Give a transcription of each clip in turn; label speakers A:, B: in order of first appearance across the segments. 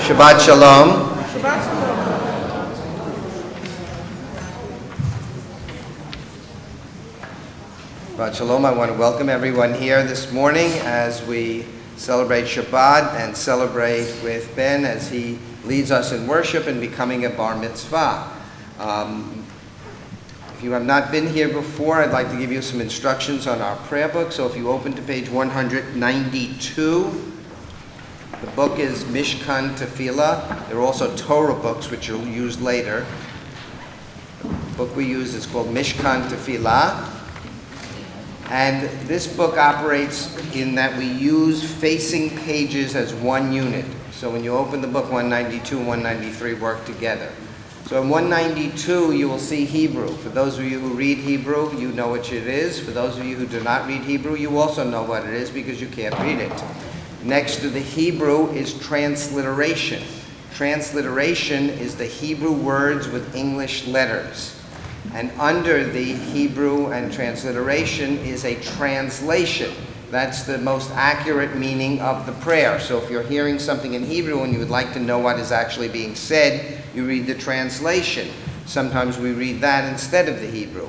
A: Shabbat Shalom.
B: Shabbat Shalom.
A: Shabbat Shalom. I want to welcome everyone here this morning as we celebrate Shabbat and celebrate with Ben as he leads us in worship and becoming a bar mitzvah. If you have not been here before, I'd like to give you some instructions on our prayer book. So if you open to page 192, the book is Mishkan Tefillah. There are also Torah books which you'll use later. The book we use is called Mishkan Tefillah. And this book operates in that we use facing pages as one unit. So when you open the book, 192 and 193 work together. So in 192, you will see Hebrew. For those of you who read Hebrew, you know what it is. For those of you who do not read Hebrew, you also know what it is because you can't read it. Next to the Hebrew is transliteration. Transliteration is the Hebrew words with English letters. And under the Hebrew and transliteration is a translation. That's the most accurate meaning of the prayer. So if you're hearing something in Hebrew and you would like to know what is actually being said, you read the translation. Sometimes we read that instead of the Hebrew.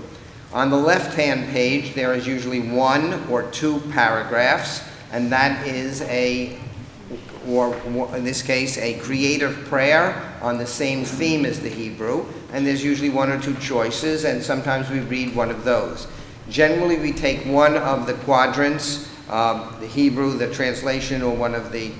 A: On the left-hand page, there is usually one or two paragraphs, and that is in this case, a creative prayer on the same theme as the Hebrew, and there's usually one or two choices, and sometimes we read one of those. Generally, we take one of the quadrants, the Hebrew, the translation, or one of the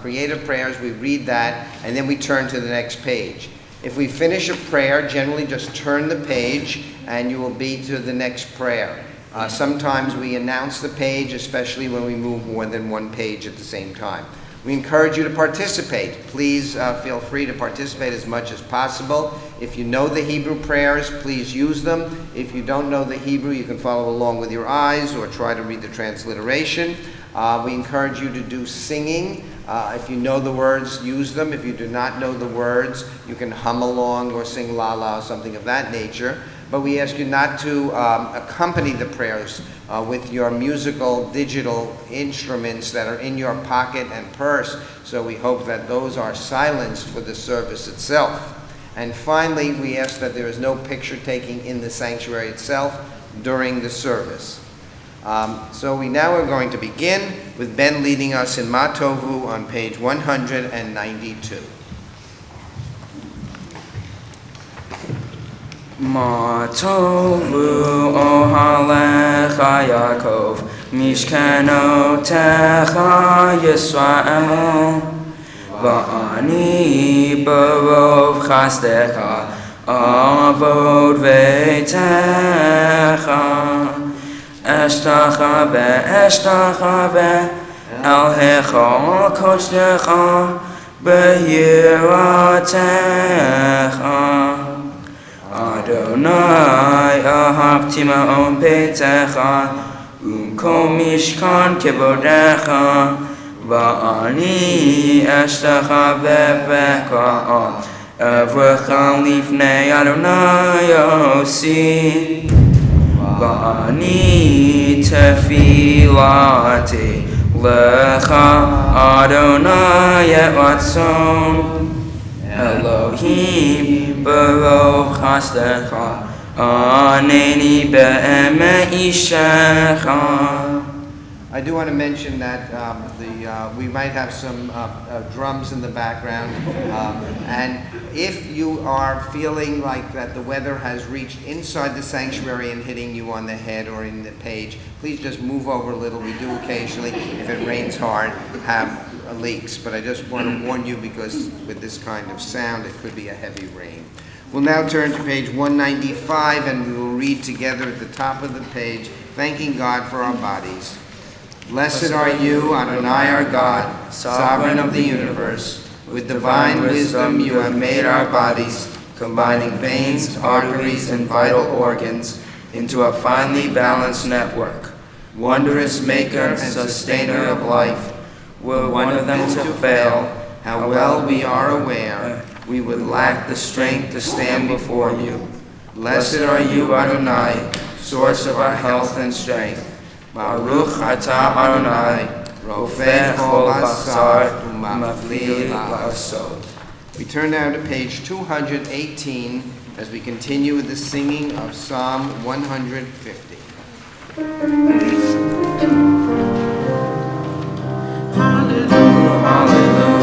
A: creative prayers. We read that, and then we turn to the next page. If we finish a prayer, generally just turn the page, and you will be to the next prayer. Sometimes we announce the page, especially when we move more than one page at the same time. We encourage you to participate. Please feel free to participate as much as possible. If you know the Hebrew prayers, please use them. If you don't know the Hebrew, you can follow along with your eyes or try to read the transliteration. We encourage you to do singing. If you know the words, use them. If you do not know the words, you can hum along or sing la la or something of that nature. But we ask you not to accompany the prayers with your musical digital instruments that are in your pocket and purse. So we hope that those are silenced for the service itself. And finally, we ask that there is no picture taking in the sanctuary itself during the service. So we now are going to begin with Ben leading us in Ma Tovu on page 192.
C: Ma tovu ohalecha Yaakov, mishkanotecha Yisrael, va'ani barov chasdecha, avod veitecha, eshtachave, el hechal kodecha, b'yiratecha. Adonai ahavti ma'on petecha, kol mishkan kevodecha, va'ani eshtachaveh avrecha lifnei Adonai osi, va'ani tefilati lecha Adonai et ratzon. Elohim barov chasdecha, aneni be'emet ishecha.
A: I do want to mention that we might have some drums in the background, and if you are feeling like that the weather has reached inside the sanctuary and hitting you on the head or in the page, please just move over a little. We do occasionally, if it rains hard, have leaks, but I just want to warn you because with this kind of sound it could be a heavy rain. We'll now turn to page 195 and we will read together at the top of the page, thanking God for our bodies. Blessed are you, Adonai our God, sovereign of the universe. With divine wisdom you have made our bodies, combining veins, arteries, and vital organs into a finely balanced network. Wondrous maker and sustainer of life, were one of them to fail, how well we are aware, we would lack the strength to stand before you. Blessed are you, Adonai, source of our health and strength. Baruch atah Adonai, Rofeh Kol Basar Umafli La'asod. We turn now to page 218 as we continue with the singing of Psalm 150.
C: Hallelujah, hallelujah,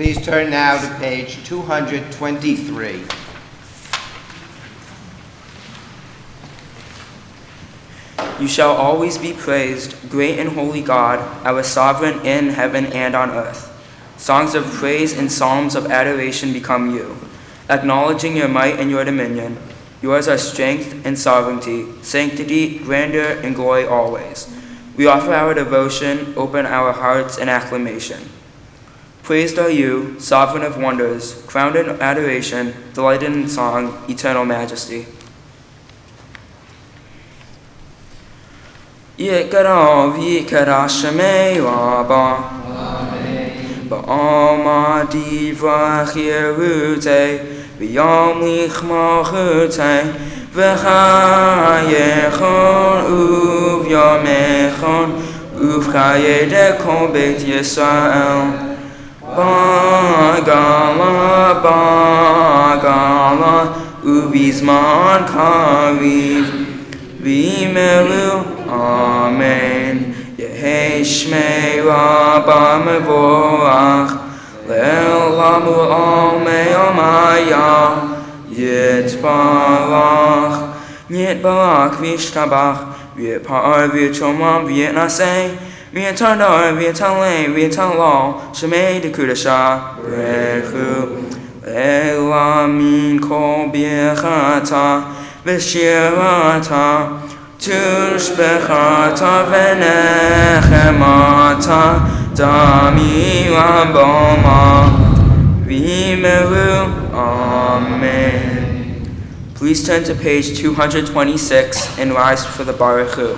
A: Please turn now to page 223.
C: You shall always be praised, great and holy God, our sovereign in heaven and on earth. Songs of praise and psalms of adoration become you, acknowledging your might and your dominion. Yours are strength and sovereignty, sanctity, grandeur, and glory always. We offer our devotion, open our hearts in acclamation. Praised are you, sovereign of wonders, crowned in adoration, delighted in song, eternal majesty. Yekara vikara shemei rabba Ba'alma divra chirute V'yom lichma chute V'chayechon uvyomechon Uvchayedekon beit Yisrael Bagala, Bagala, Uvizman Kariv, Vimeru, Amen. Yehi Shmei Rabba Mevorach, Le'olamu Almei Omaya, Yitbarach, Yitbarach Vishtabach, V'yipar V'yitomam V'yitnasei, V'yitadar, V'yitalei, V'yitalal, Shemei Dekudasha, Brechu, Elamin Kol B'yechata, V'shirata, Tushbechata, V'nechemata, Dami Raboma, V'yimeru, Amen. Please turn to page 226 and rise for the Baruch Hu.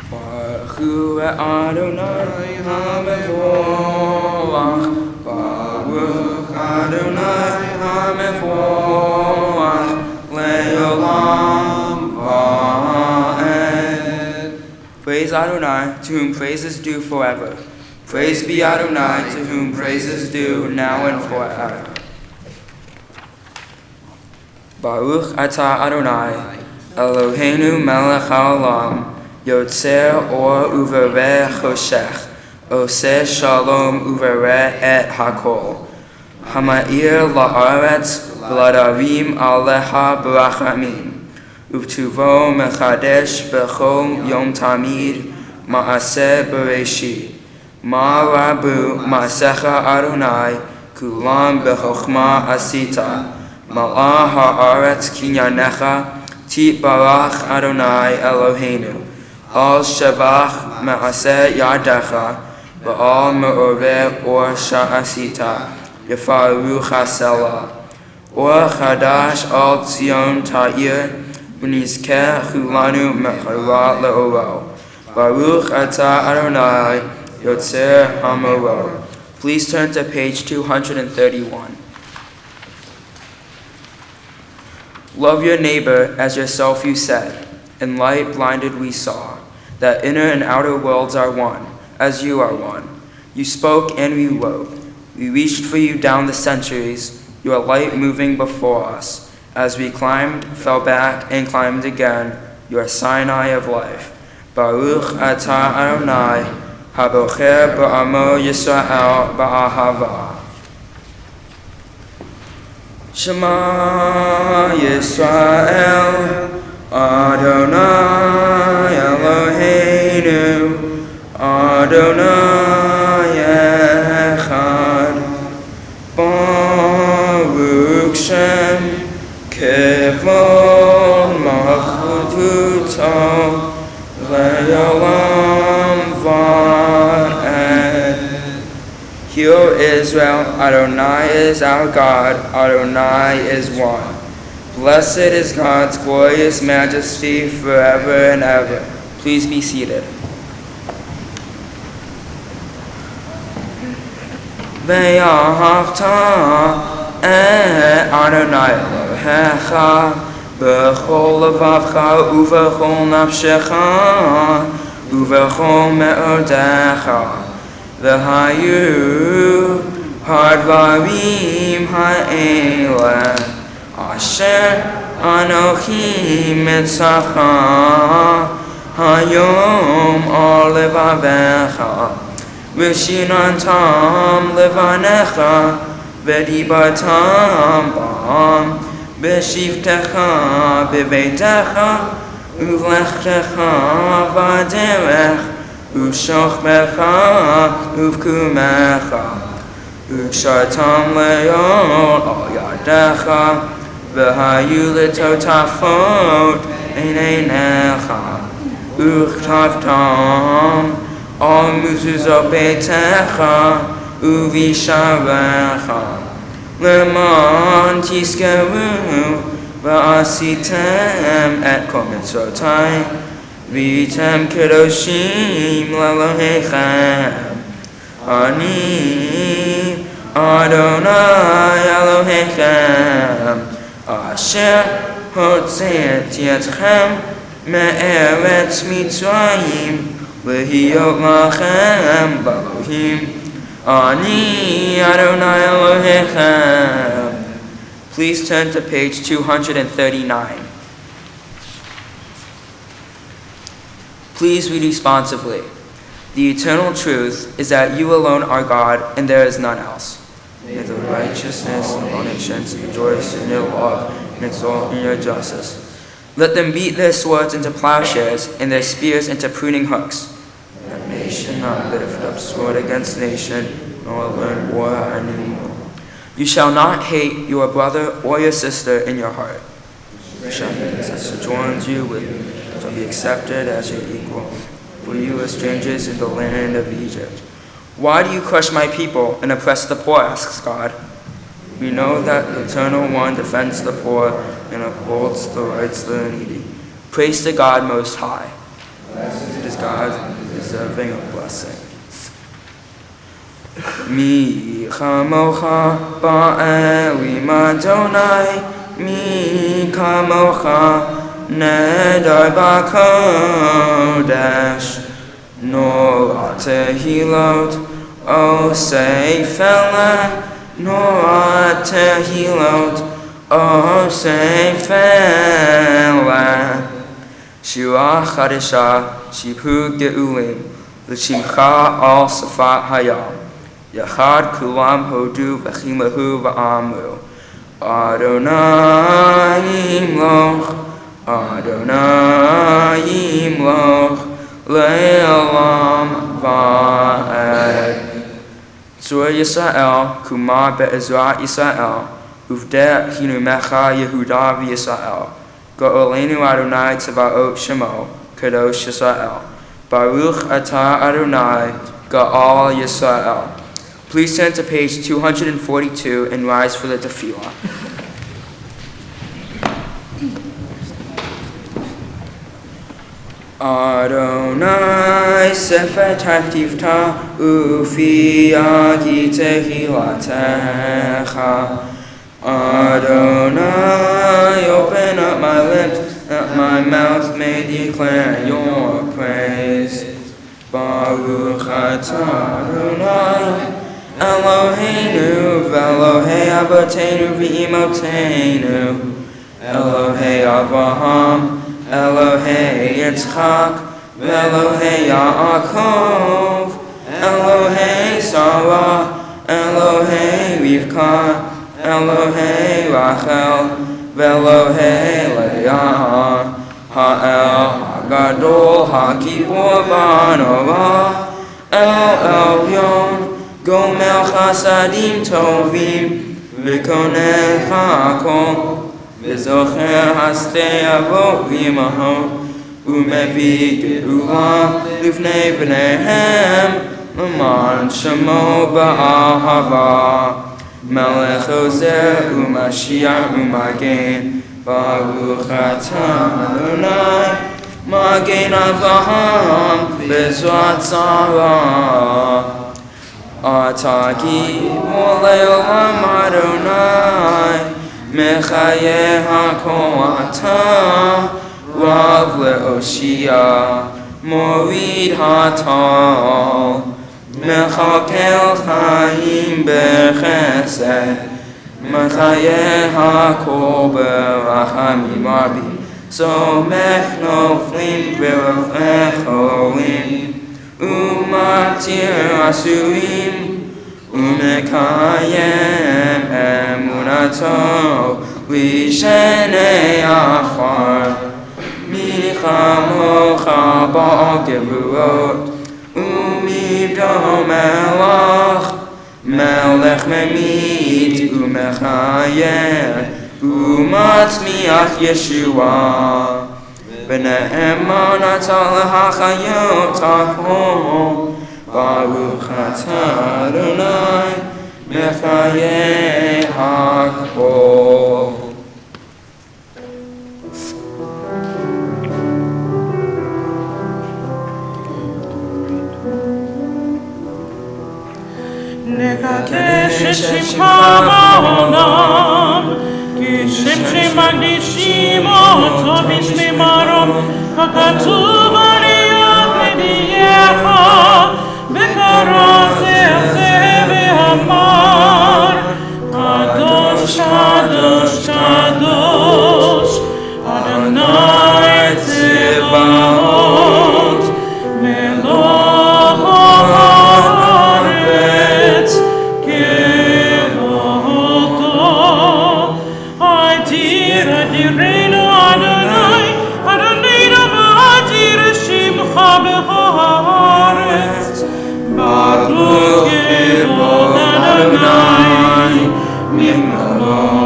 C: Baruch Hu Adonai HaMevorach, Baruch Adonai HaMevorach, Le'olam Va'ed. Praise Adonai, to whom praise is due forever. Praise be Adonai, to whom praise is due now and forever. Baruch atah Adonai, Eloheinu melech haolam, Yotzer or uvereh choshech, Oseh shalom uvereh et hakol. Hama'ir la'aretz v'ladarim aleha b'rachamim, Uvtuvo mechadesh b'chol yom tamid, Ma'aseh b'reshit. Ma rabu ma'asecha Adonai, kulam b'chokhma asita, Mal'ah ha'aretz kinyanecha, Titbarach Adonai Eloheinu. Al shavach ma'aseh yadecha, Ba'al me'oreh or sha'asita, Yafaru chasela. Or chadash al tzion ta'ir, V'nizkeh chulanu me'chara le'oro. Baruch atah Adonai, Yotzer HaMoror. Please turn to page 231. Love your neighbor as yourself, you said. In light blinded we saw, that inner and outer worlds are one, as you are one. You spoke and we wrote. We reached for you down the centuries, your light moving before us. As we climbed, fell back, and climbed again, your Sinai of life. Baruch atah Adonai, Habocher ba'amo Yisrael ba'ahava. Shema Yisrael, Adonai Eloheinu, Adonai Echad. Baruch Shem Kevod Malchuto Le'olam Va'ed. Hear Israel, Adonai is our God, Adonai is one. Blessed is God's glorious majesty forever and ever. Please be seated. Ve'ahavta et Adonai Elohecha b'chol levavcha uv'chol nafshecha uv'chol me'odecha v'hayu hadvarim ha'ele asher anochi mitzacha hayom al levavecha v'shinantam levanecha v'dibatam bam v'shivtecha b'veitecha uv'lechtecha v'aderech uv'shochmecha uv'kumecha uv'shartam le'ol al yadecha v'hayu l'totafot eineinecha uchtavtam al mezuzot beitecha uvisharecha leman tizkeru v'asitem et kol mitzvotai v'yitem kedoshim l'Elohechem. Ani Adonai Elohechem asher hotzeet yetchem me'eretz Mitzrayim v'hiyot lachem b'Elohim. Ani Adonai Elohechem. Please turn to page 239. Please read responsively. The eternal truth is that you alone are God and there is none else. May the righteousness of all nations rejoice in your love and exult in your justice. Let them beat their swords into plowshares and their spears into pruning hooks. Let nation not lift up sword against nation, nor learn war anew. You shall not hate your brother or your sister in your heart. Shepherds that sojourns you with shall be accepted as your equal. For you are strangers in the land of Egypt. Why do you crush my people and oppress the poor, asks God. We know that the Eternal One defends the poor and upholds the rights of the needy. Praise to God Most High. It is God deserving of blessing. Mi chamocha ba'elim Adonai, mi chamocha nedar b'kodesh, nor tehilot o seifele, nor tehilot o seifele. Shira chadisha shibhu geulim, l'shimcha al safat hayam. Yachad kulam hodu v'chilahu v'amru. Adonai yimloch, Adonai yimloch, le'olam va'ed. Zur Yisrael, kumar be'ezrat Yisrael, uvdeh hinumecha Yehuda v'Yisrael. Go'olenu Adonai tzavaot shemo, kadosh Yisrael. Baruch atah Adonai, Ga'al Yisrael. Please turn to page 242 and rise for the tefillah. Adonai sefer tifta ufi agi tehilatecha. Adonai, open up my lips, that my mouth may declare your praise. Baruch atah Adonai, Eloheinu v'Elohei Avoteinu v'Imotenu, Elohei Avraham, Elohei Yitzchak, v'Elohei Yaakov, Elohei Sarah, Elohei Rivka, Elohei Rachel, v'Elohei Leah, Ha'el Hagadol Ha'kibor Ba'norah, El Elyon, Gomel Chasadim Tovim, V'koneh Ha'akol, V'zocher Hastei Avot V'imahot, U'mevi Geula L'fnei B'neihem, L'man Shemo Ba'ahava, Melech Ozer U'Mashiach U'Magen, Baruch atah Adonai, Magen Avraham, Bezrat Sarah. Atagi Le'olam Adonai, Mechaye HaKol Atah, Rav Le'oshia, Morid Hatal, Mechakel Chaim Bechesed, Mechaye HaKol Berachamim Rabim, Somech Noflim V'Rofech Olim, Umatir Asurim, Umekayem Emunato, Lishenei Afar, Michamocha Ba'al Gevurot, Umibdo Melach, Melech Memit, Umechayem, Umatzmiach Yeshua. V'ne'eman atah l'hachayot hakol, Baruch atah Adonai, Mechayeh hakol.
B: Nekadesh et Shimcha ba'olam, כשם שמקדישים אותו בשמי מרום, ככתוב עליית נביאך, וקרא זה זה ואמר, קדוש קדוש קדוש, אדוני צבאות, מלוך הארץ, Direnu Adonai, Adonai Ma'atir Shimcha b'Haaretz, Baruch Kevod Adonai Mim'olom.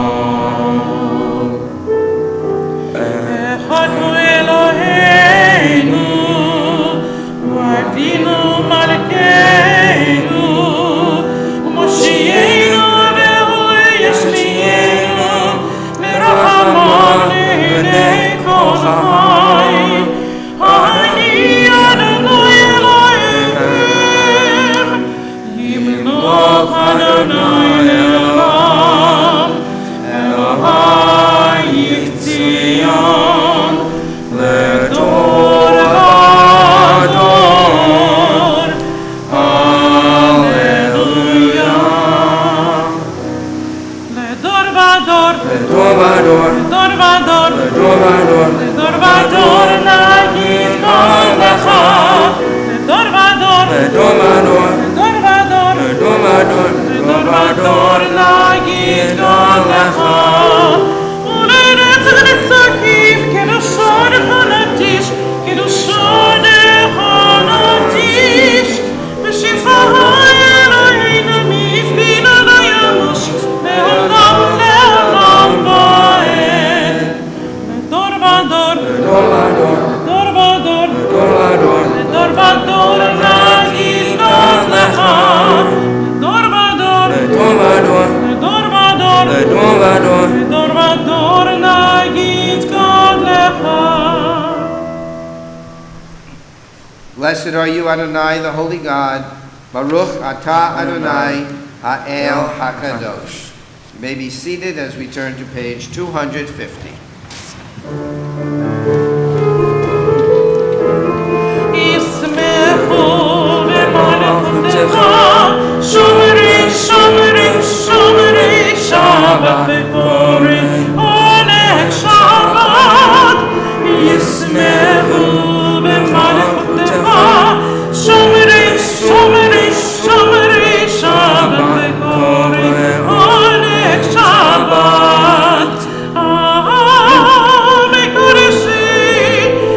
B: Echad hu Eloheinu, Avinu Malkeinu,
C: Vador,
B: Vador, Vador,
C: Vador, Vador,
B: Vador, Vador, nagid God lecha. Vador, Vador,
C: Vador, Vador,
B: Vador, Vador,
C: Vador, Vador,
B: Vador, Vador, nagid God lecha. Uleretz v'nitzakim, kedoshon echanatish, kedoshon echanatish. V'shivcha ha'eloheinu mifin ha'yamush, le'olam le'olam va'ed. Vador, Vador,
C: Vador, Vador,
B: Vador, Vador,
C: Vador,
B: Vador, Vador, nagid God lecha. Vador, Vador,
C: Vador, Vador,
B: Vador, Vador,
C: Vador, Vador.
B: Vador, Vador, nagid God lecha.
A: Blessed are you, Adonai, the holy God. Baruch atah Adonai, ha'el hakadosh. You may be seated as we turn to page 250.
B: Yismechu v'malachutecha, shomrei, shomrei, shomrei, Shabbat v'korei, oleg Shabbat. Yismechu v'malachutecha, shomrei, shomrei, shomrei, Shabbat v'korei, oleg Shabbat.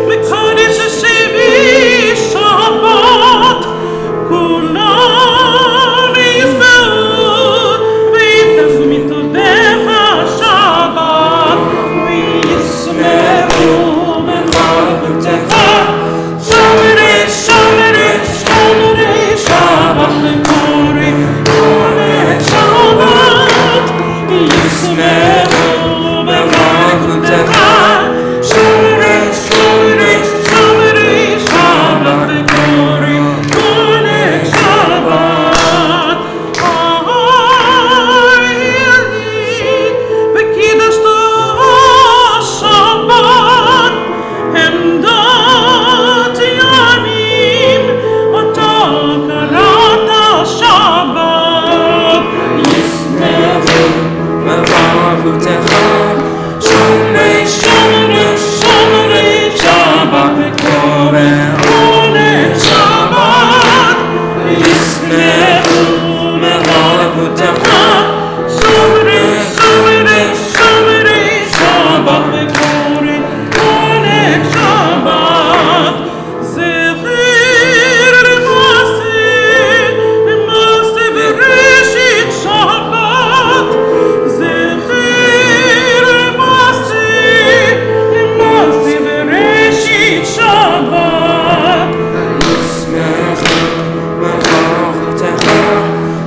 B: Mekadesh shevi Shabbat, kulam yisbeu v'yitnazu mitodecha Shabbat, v'yismeru b'malachutecha, shomrei, shomrei, shomrei, Shabbat v'korei, oleg Shabbat, v'yismeru b'malachutecha, shomrei, shomrei, shomrei, Shabbat v'korei, oleg Shabbat. V'kiddushto Shabbat, עמדת ימים, אתה קראת שבת. ישמחו
C: Melachutecha, Shomrei,
B: שומרי, שומרי שבת וקורא עונג שבת. ישמחו
C: Melachutecha,
B: שומרי, שומרי, שומרי שבת וקורא עונג שבת. זכיר למעשה בראשית שבת. זכיר למעשה בראשית שבת.
C: Melachutecha,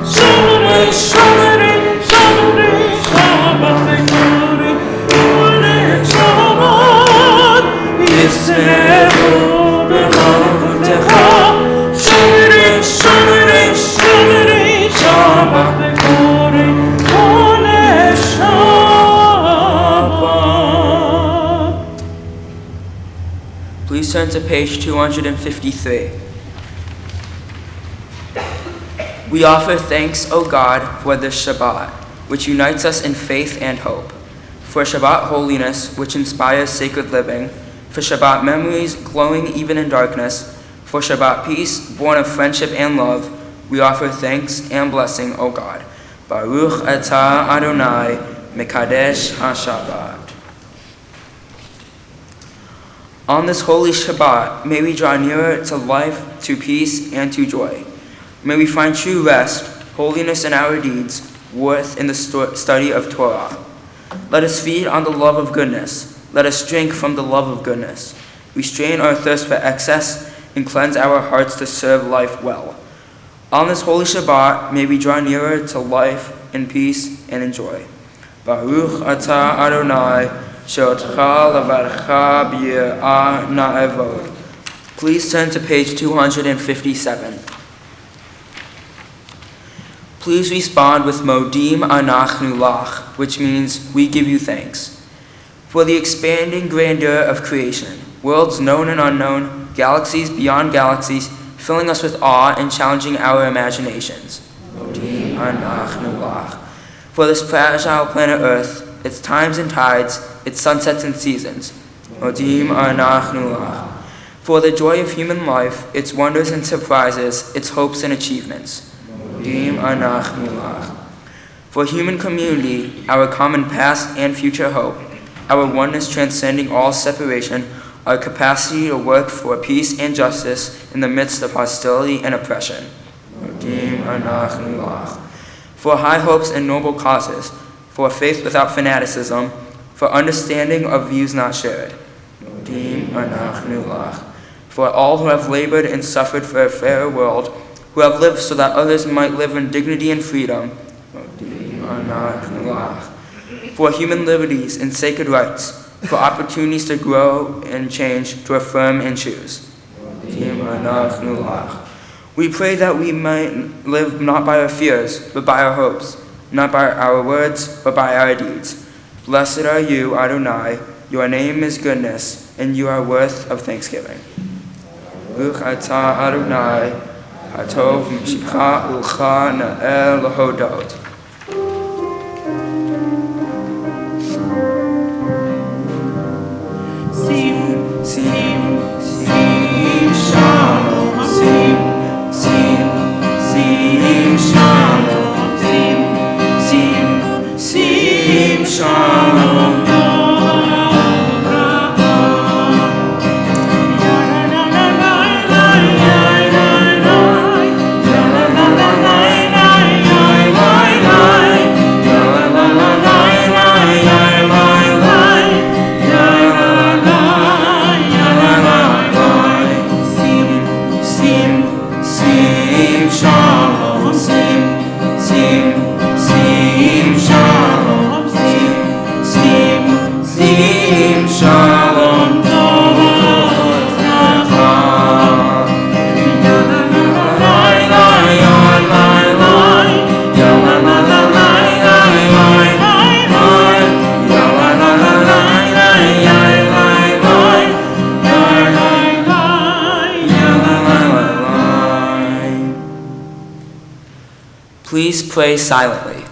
B: שומרי, שומרי, שומרי שבת וקורא עונג שבת. ישמחו במלכותך. שומרי, שומרי, שומרי שבת וקורא עונג שבת.
C: Please turn to page 253. We offer thanks, O God, for this Shabbat, which unites us in faith and hope, for Shabbat holiness, which inspires sacred living, for Shabbat memories glowing even in darkness, for Shabbat peace, born of friendship and love. We offer thanks and blessing, O God. Baruch atah Adonai, Mekadesh HaShabbat. On this holy Shabbat, may we draw nearer to life, to peace, and to joy. May we find true rest, holiness in our deeds, worth in the study of Torah. Let us feed on the love of goodness. Let us drink from the love of goodness. Restrain our thirst for excess and cleanse our hearts to serve life well. On this holy Shabbat, may we draw nearer to life in peace and in joy. Baruch atah Adonai, she'otcha levarcha b'yirah na'evod. Please turn to page 257. Please respond with Modim Anachnu Lach, which means we give you thanks. For the expanding grandeur of creation, worlds known and unknown, galaxies beyond galaxies, filling us with awe and challenging our imaginations. Modim Anachnu Lach. For this fragile planet Earth, its times and tides, its sunsets and seasons. Modim anachnu lach. For the joy of human life, its wonders and surprises, its hopes and achievements. Modim anachnu lach. For human community, our common past and future hope, our oneness transcending all separation, our capacity to work for peace and justice in the midst of hostility and oppression. Modim anachnu lach. For high hopes and noble causes, for faith without fanaticism, for understanding of views not shared. Modim anachnu lach. For all who have labored and suffered for a fairer world, who have lived so that others might live in dignity and freedom. Modim anachnu lach. For human liberties and sacred rights, for opportunities to grow and change, to affirm and choose. Modim anachnu lach. We pray that we might live not by our fears, but by our hopes, not by our words, but by our deeds. Blessed are you, Adonai, your name is goodness, and you are worth of thanksgiving. Baruch atah Adonai, hatov mishipcha ulcha na'el lahodot.
B: Sim, sim, sim, shalom, sim, sim, sim, shalom, sim, sim, sim, shalom.
C: Please pray silently.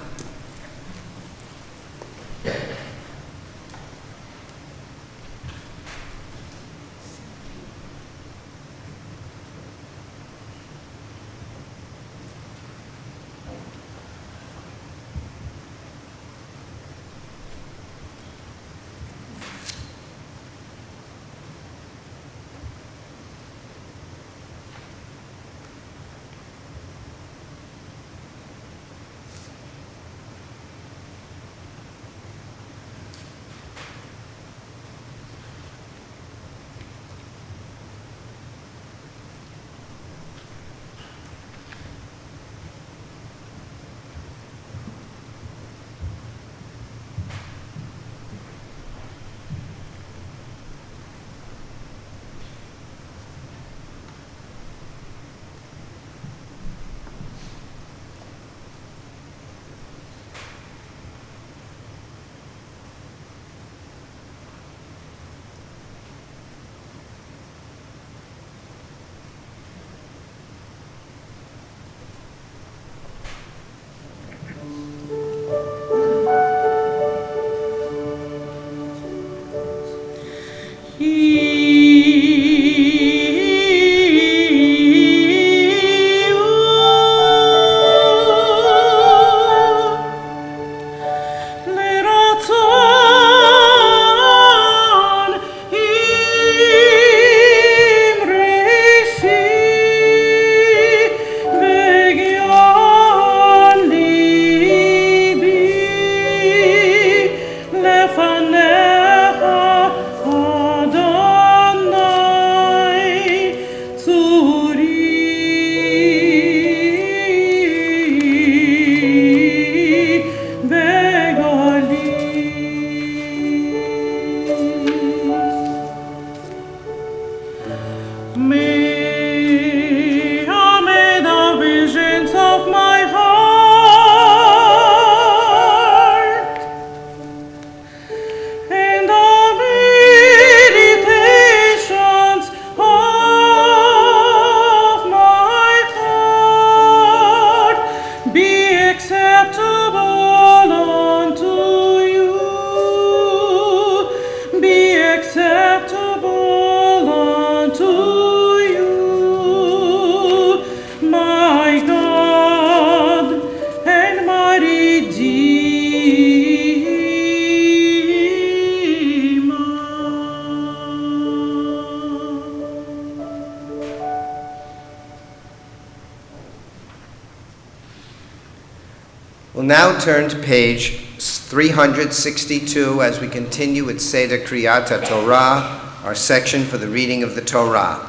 A: now turn to page 362 as we continue with Seder Kriyat HaTorah, our section for the reading of the Torah.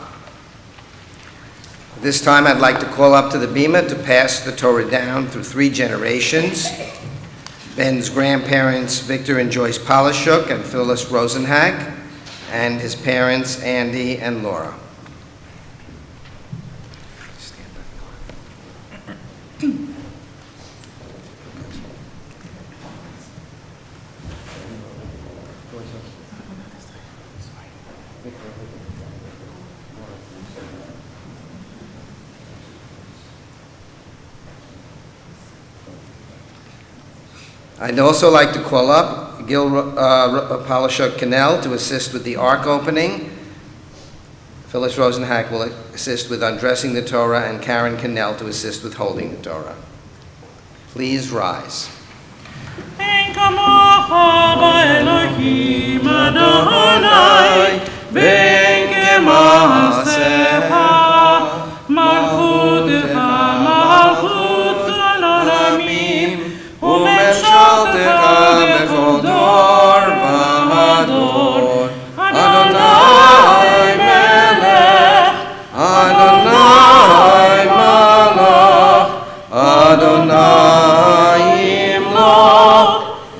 A: This time I'd like to call up to the bima to pass the Torah down through 3 generations. Ben's grandparents, Victor and Joyce Polishuk and Phyllis Rosenhack, and his parents, Andy and Laura. I'd also like to call up Gil Polishuk Cannell to assist with the ark opening. Phyllis Rosenhack will assist with undressing the Torah, and Karen Cannell to assist with holding the Torah. Please rise.
B: En kamocha Elohim Adonai, ben kemaasecha, malchutecha malchut kol olamim, umemshaltecha bechol dor v'dor. Adonai melech, Adonai malach, Adonai imloch,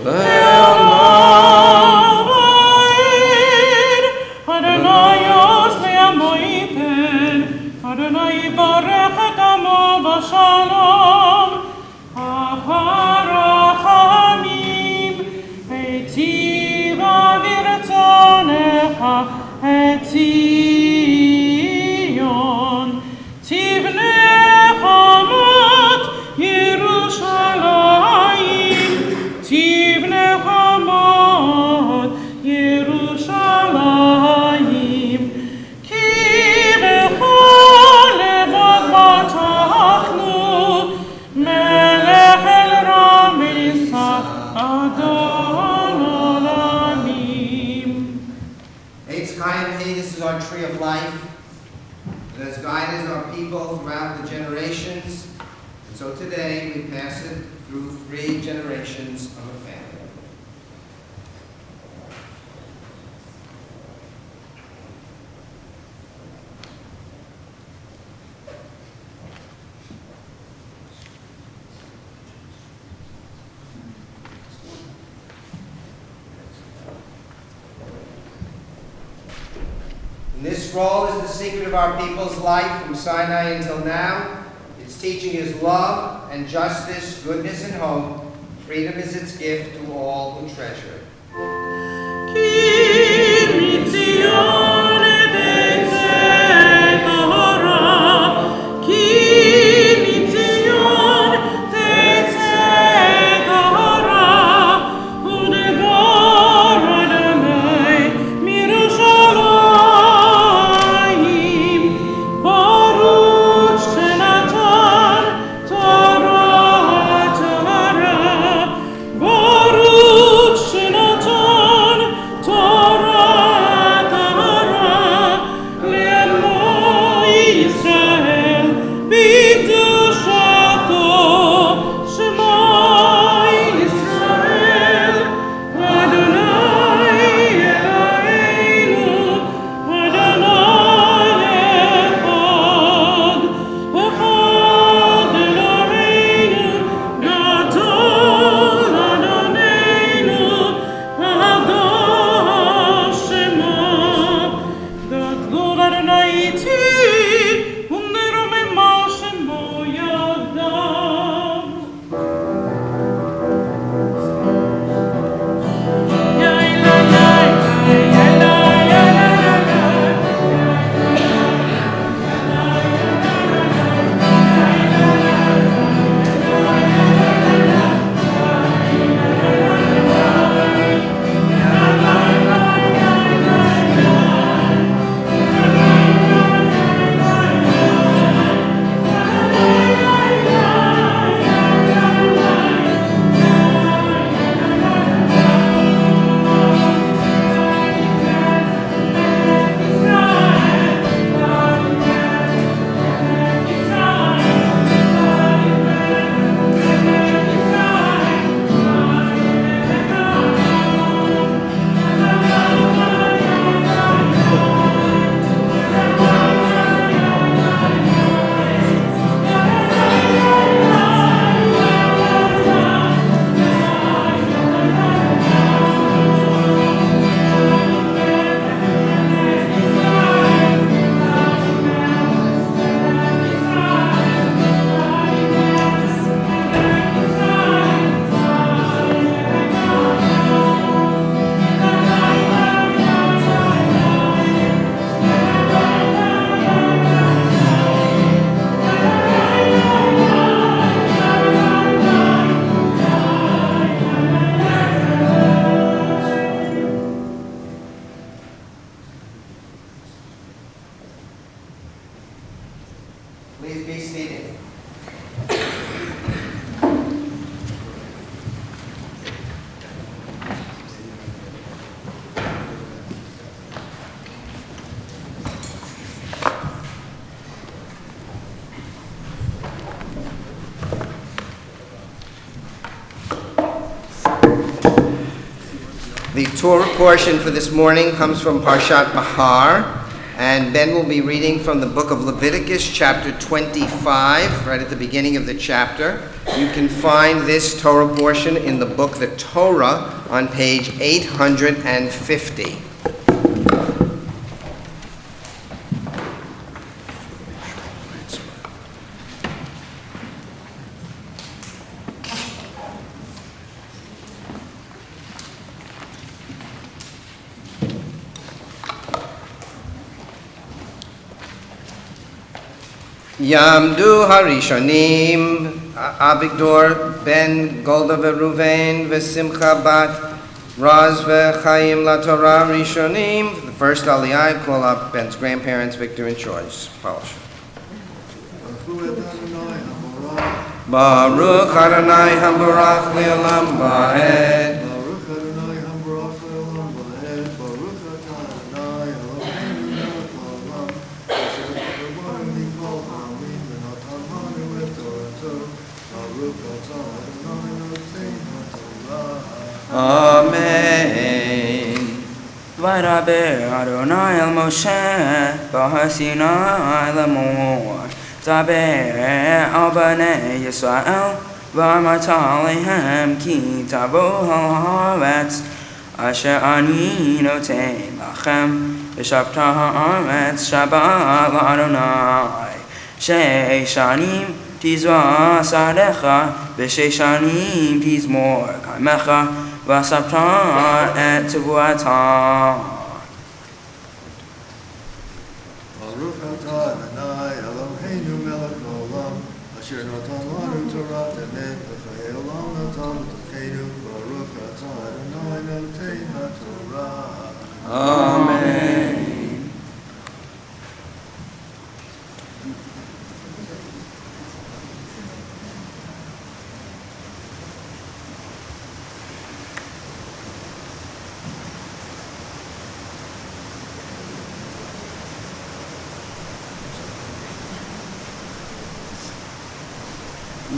B: le'olam va'ed. Adonai yos le'amo yipen, Adonai yivarech et amo b'shalom, harachamim, eitiva v'irtzonecha, et Zion, tivne hamot Yerushalayim, tivne hamot Yerushalayim, ki bechol levad batachnu, melech el ramisa Adon olamim.
A: Eitz Chaim, this is our tree of life that has guided our people throughout the generations. And so today we pass it through 3 generations of a family. And this scroll is the secret of our people's life from Sinai until now. Its teaching is love and justice, goodness and hope. Freedom is its gift to all who treasure it.
B: Baruch
A: The Torah portion for this morning comes from Parshat Bahar, and Ben will be reading from the book of Leviticus, chapter 25, right at the beginning of the chapter. You can find this Torah portion in the book The Torah on page 850. Yamdu Harishonim, Avigdor ben Golda veRuven veSimcha bat Raz veChaim LaTorah Rishonim. The first Aliyah, call up Ben's grandparents, Victor and Choice. Polish. Baruch Adonai Habarach Le'olam Va'ed. Amen.
C: Vaydaber Adonai el Moshe B'har Sinai lemor Daber al bnei Yisrael v'amarta alehem ki tavu al haaretz asher ani noten lachem v'shavta haaretz Shabbat la'Adonai sheish shanim tizra sadecha v'sheish shanim tizmor kaimecha v'asavta et tevuata.
D: Baruch atah Adonai Eloheinu melech haolam asher natan lanu Torah emet v'chayei olam natan b'tocheinu. Baruch atah Adonai noten haTorah.
C: Amen.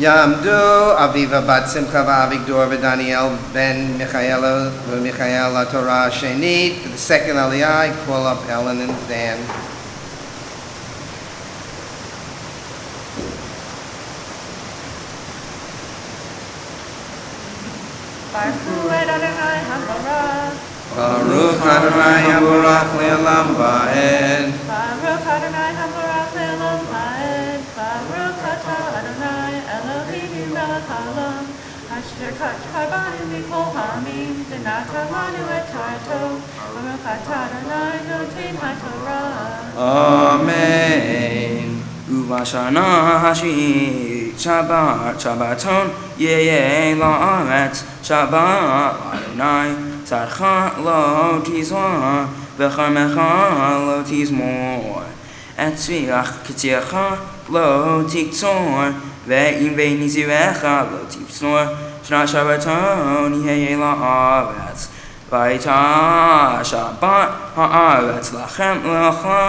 A: Yamdu Aviva bat Simcha v'Avigdor v'Daniel ben Michael LaTorah Shenit. For the second Aliyah, I call up Ellen and Dan. Baruch Adonai Habarach Le'olam Va'ed.
B: Baruch Adonai Habarach Le'olam Va'ed. Baruch atah Adonai Eloheinu melech haolam asher karbanu mikol ha'amim v'natan lanu et Torato. Baruch atah Adonai noten haTorah.
A: Amen.
C: Uvashana hashvi Shabbaton yeh la'aretz Shabbat Adonai Tzadcha lo tizra v'chamecha lo tizmor et tzviach k'tiecha lo tiktzor ve'im ve'nizirecha lo tiktzor shna Shabbaton yeh la'aretz vayita Shabbat ha'aretz lachem lecha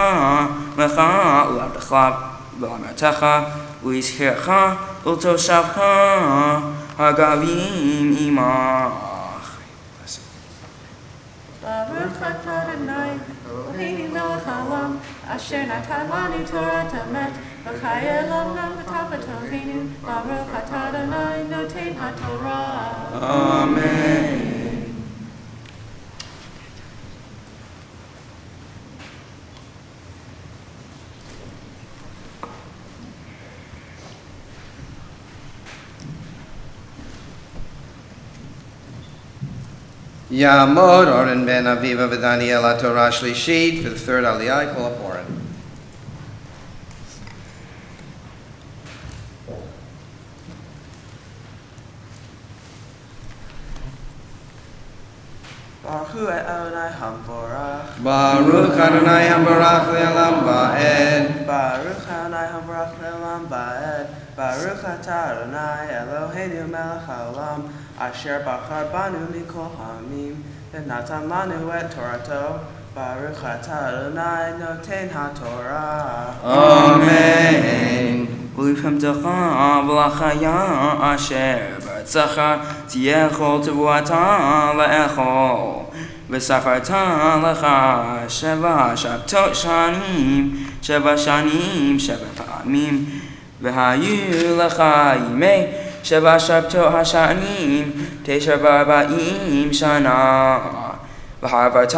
C: u'abdecha v'amertecha u'yizkircha u'toshavcha hagavim imach.
B: Baruch atah Adonai Eloheinu melech haolam asher natan lanu Torah emet v'chayei olam b'tocheinu. Baruch atah Adonai noten haTorah.
A: Amen. Yamod Oren ben Aviva v'Daniel LaTorah Shlishit. For the third Aliyah, I call up Oren.
E: Baruch Adonai Hamvorach.
A: Baruch Adonai Habarach Le'olam Va'ed.
E: Baruch Adonai Hamvorach Le'olam Va'ed. Baruch atah Adonai Eloheinu melech haolam asher bachar banu mikol ha'amim v'natan lanu et Torato. Baruch atah Adonai noten haTorah.
A: Amen.
C: ולפעמתך ולחיה אשר בארצך תהיה כל תבואתה לאכול וספרת לך 7 שבתות שנים, 7 שנים, 7 פעמים, והיו לך ימי 7 שבתות השנים, 49 שנה. והעברת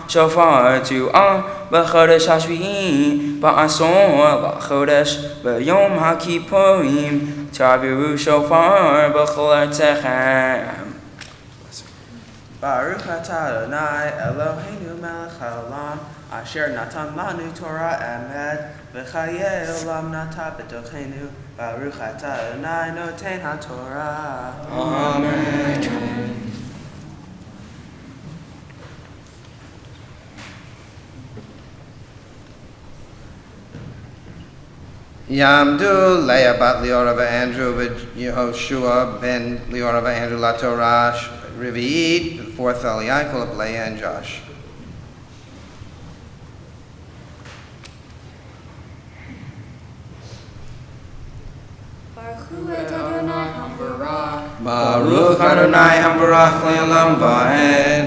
C: שופר תרועה בחודש השביעי, בעשור לחודש, ביום הכיפורים, תעבירו שופר בכל ארצכם.
E: Baruch atah Adonai Eloheinu melech haolam, asher natan lanu Torah emet, v'chayei olam natan b'tochenu. Baruch atah Adonai noten haTorah.
C: Amen.
A: Yamdu Leah bat Leora Andrew Yehoshua ben Leora Andrew LaTorah Revi'it, the fourth Aliyah, call up Leah and Josh.
B: Baruch Adonai Hambarach.
A: Baruch Adonai Hambarach Le'olam Va'ed.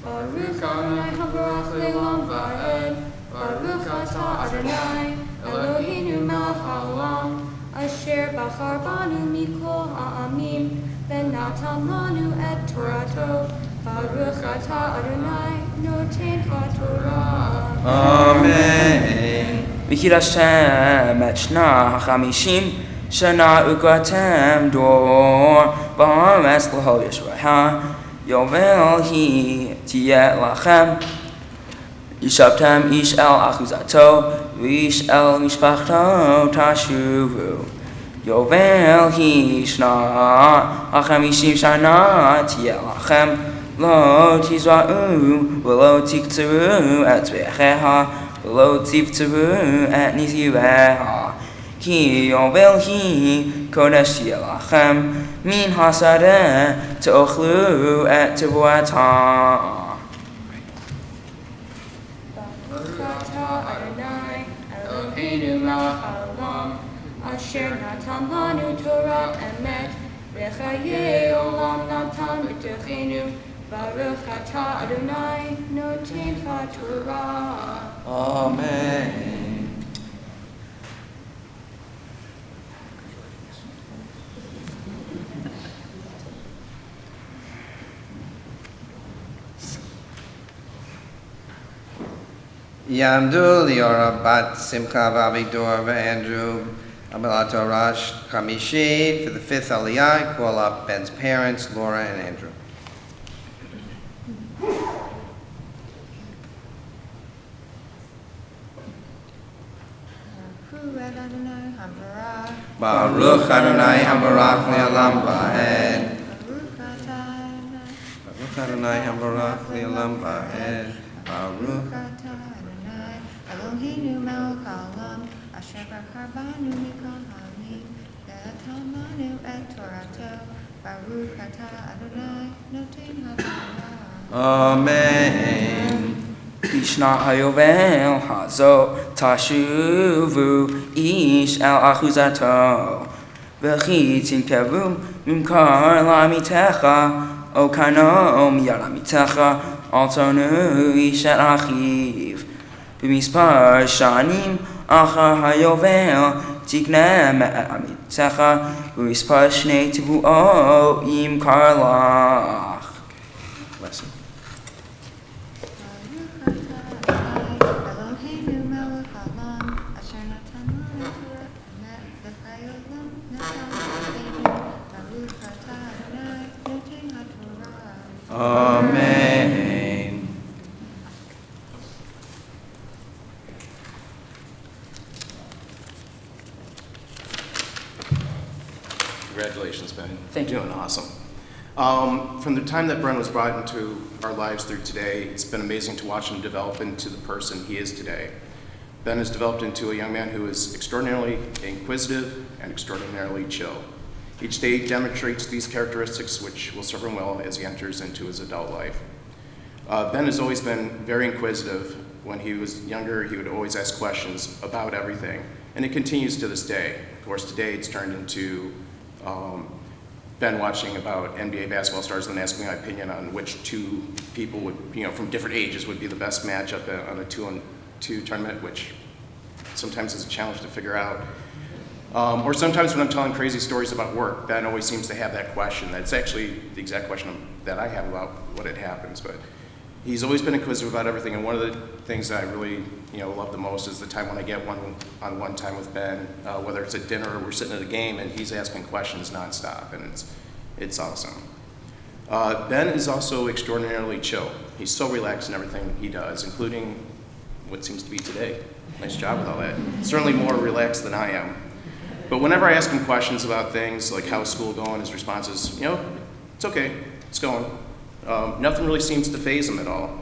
B: Baruch Adonai Hambarach Le'olam Va'ed. Baruch atah Adonai Eloheinu melech haolam, asher bachar banu mikol ha'amim, v'natan lanu et Torato. Baruch atah Adonai noten haTorah.
A: Amen.
C: וקידשתם את שנה ה-50 שנה וקראתם דור בארץ לכל יושביה, יובל היא תהיה לכם. ישבתם איש אל אחוזתו ואיש אל משפחתו תשובו. יובל היא שנה ה-50 שנה תהיה לכם. לא תזרעו ולא תקצרו את זרעיה ולא תבצרו את נזיריה. כי יובל היא קודש תהיה לכם. מן השדה תאכלו את תבואתה.
B: Eloheinu melech haolam, asher natan lanu Torah emet, v'chayei olam natan b'tochenu. Baruch atah Adonai noten haTorah.
A: Amen. Yamdu Leora bat Simcha v'Avigdor v'Andrew Abelator Chamishi. For the fifth Aliyah, call up Ben's parents, Laura and Andrew. Baruch Adonai Hambarach Le'olam Va'ed. Baruch Adonai Hambarach Le'olam Va'ed. Baruch
F: Adonai Eloheinu melech haolam, asher bachar banu mikol ha'amim, v'natan lanu et Torato. Baruch atah Adonai noten haTorah.
A: Amen.
C: בשנת היובל הזאת תשובו איש אל אחוזתו, וכי תנקבו ממכר לעמיתך, או קנו מיד עמיתך, אל תונו איש את אחיו. במספר שנים אחר היובל תקנה מאת עמיתך, במספר 2 תבואות ימכר לך.
A: Lesson. Amen.
G: Congratulations, Ben.
C: Thank you.
G: You're doing awesome. From the time that Bren was brought into our lives through today, it's been amazing to watch him develop into the person he is today. Ben has developed into a young man who is extraordinarily inquisitive and extraordinarily chill. Each day demonstrates these characteristics, which will serve him well as he enters into his adult life. Ben has always been very inquisitive. When he was younger, he would always ask questions about everything, and it continues to this day. Of course, today it's turned into been watching about NBA basketball stars and asking my opinion on which two people would, from different ages would be the best matchup on a 2-on-2 tournament, which sometimes is a challenge to figure out. Or sometimes when I'm telling crazy stories about work, Ben always seems to have that question. That's actually the exact question that I have about what had happens. But he's always been inquisitive about everything, and one of the things that I really, love the most is the time when I get one-on-one time with Ben, whether it's at dinner or we're sitting at a game, and he's asking questions nonstop, and it's awesome. Ben is also extraordinarily chill. He's so relaxed in everything he does, including what seems to be today. Nice job with all that. Certainly more relaxed than I am. But whenever I ask him questions about things like how's school going, his response is, it's okay, it's going. Nothing really seems to faze him at all.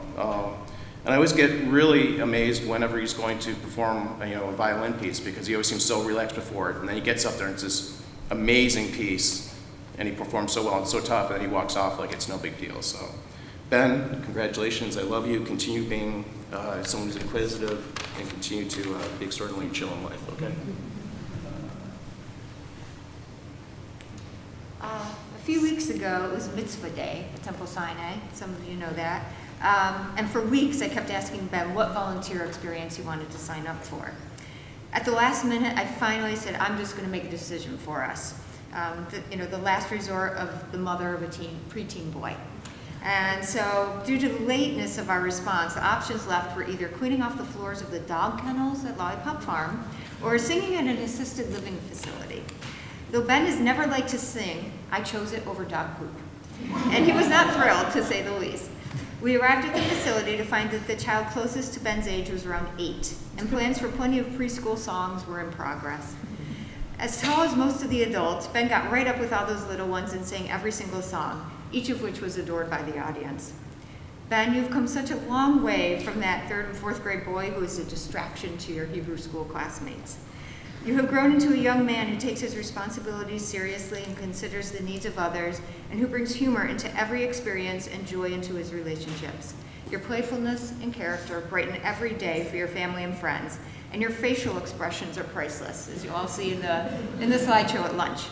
G: And I always get really amazed whenever he's going to perform a violin piece, because he always seems so relaxed before it. And then he gets up there and it's this amazing piece, and he performs so well and so tough, and then he walks off like it's no big deal. So, Ben, congratulations, I love you. Continue being someone who's inquisitive, and continue to be extraordinarily chill in life, okay?
F: A few weeks ago, it was Mitzvah Day at Temple Sinai. Some of you know that. And for weeks, I kept asking Ben what volunteer experience he wanted to sign up for. At the last minute, I finally said, I'm just going to make a decision for us. The last resort of the mother of a preteen boy. And so, due to the lateness of our response, the options left were either cleaning off the floors of the dog kennels at Lollipop Farm or singing at an assisted living facility. Though Ben has never liked to sing, I chose it over dog poop. And he was not thrilled, to say the least. We arrived at the facility to find that the child closest to Ben's age was around 8, and plans for plenty of preschool songs were in progress. As tall as most of the adults, Ben got right up with all those little ones and sang every single song, each of which was adored by the audience. Ben, you've come such a long way from that 3rd and 4th grade boy who is a distraction to your Hebrew school classmates. You have grown into a young man who takes his responsibilities seriously and considers the needs of others, and who brings humor into every experience and joy into his relationships. Your playfulness and character brighten every day for your family and friends, and your facial expressions are priceless, as you all see in the slideshow at lunch.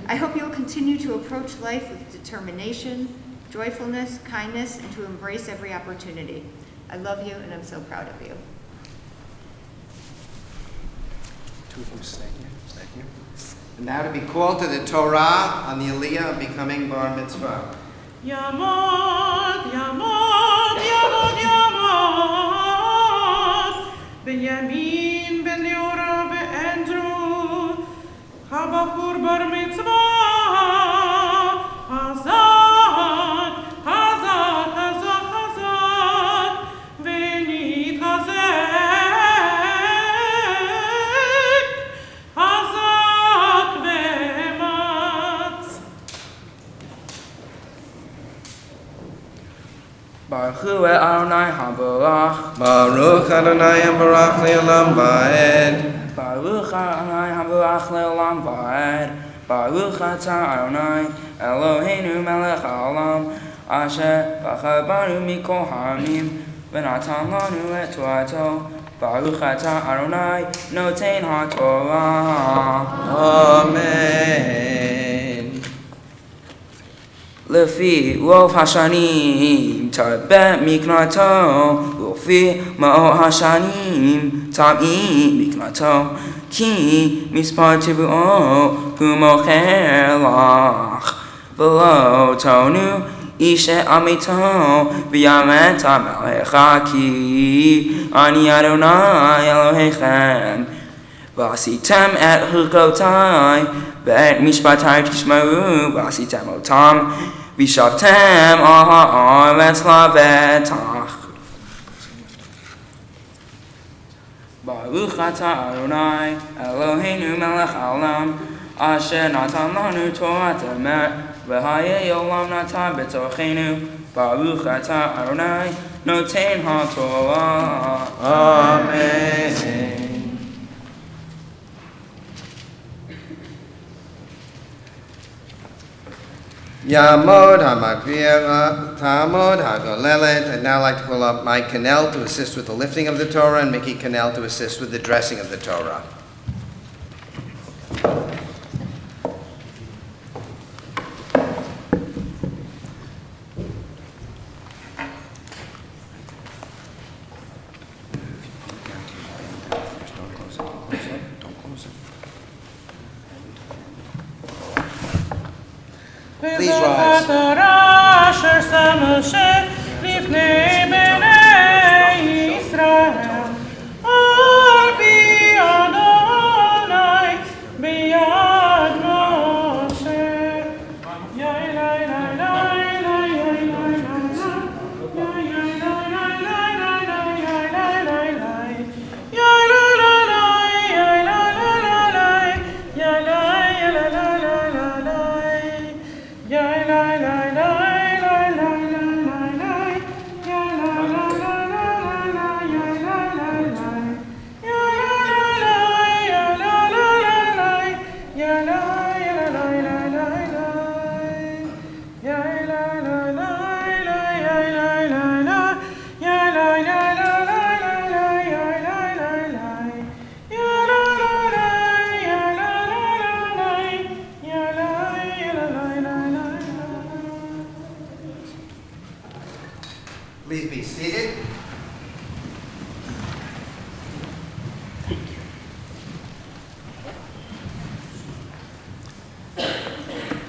F: I hope you will continue to approach life with determination, joyfulness, kindness, and to embrace every opportunity. I love you, and I'm so proud of you.
A: Thank you. And now to be called to the Torah on the Aliyah of becoming Bar Mitzvah.
B: Yamod, Yamod, Yamod, Yamod. Benjamin, Ben Leora, Ben Andrew. Habachur Bar Mitzvah. Hazak, Hazak, Hazak, Hazak. Venit Hazak.
C: Baruch Hu Adonai HaBarach.
A: Baruch Adonai HaBarach Le'olam Va'ed.
C: Baruch Adonai HaBarach Le'olam Va'ed. Baruch Atah Adonai Eloheinu Melech HaOlam Asher Bachar Banu Mikol Ha'amim V'natan Lanu Et Torato. Baruch Atah Adonai Noten HaTorah.
A: Amen.
C: Lefi Rov Hashanim Tarbet Miknato Lefi Ma'ot Hashanim Tab'im Miknato Ki Mispar Tibu'o Humocher Lach V'lo Tonu Ishe Amito V'yamet HaMelecha Ki Ani Adonai Elohechem V'asitem et chukotai Ve'et mishpatai tishmaru V'asitem otam V'shavtem al ha'aretz lavetach. Baruch atah Adonai Eloheinu melech haolam Asher natan lanu Torah emet V'hayei olam natan b'torchenu. Baruch atah Adonai Noten HaTorah.
A: Amen. Yamod HaMakvir Tamod HaGolelet. I'd now like to call up Mike Cannell to assist with the lifting of the Torah, and Mickey Cannell to assist with the dressing of the Torah.
B: התורה אשר שם משה לפני בני ישראל. על פי אדוני ביד משה. יאי לי לי לי לי יאי לי לי
A: Please be seated.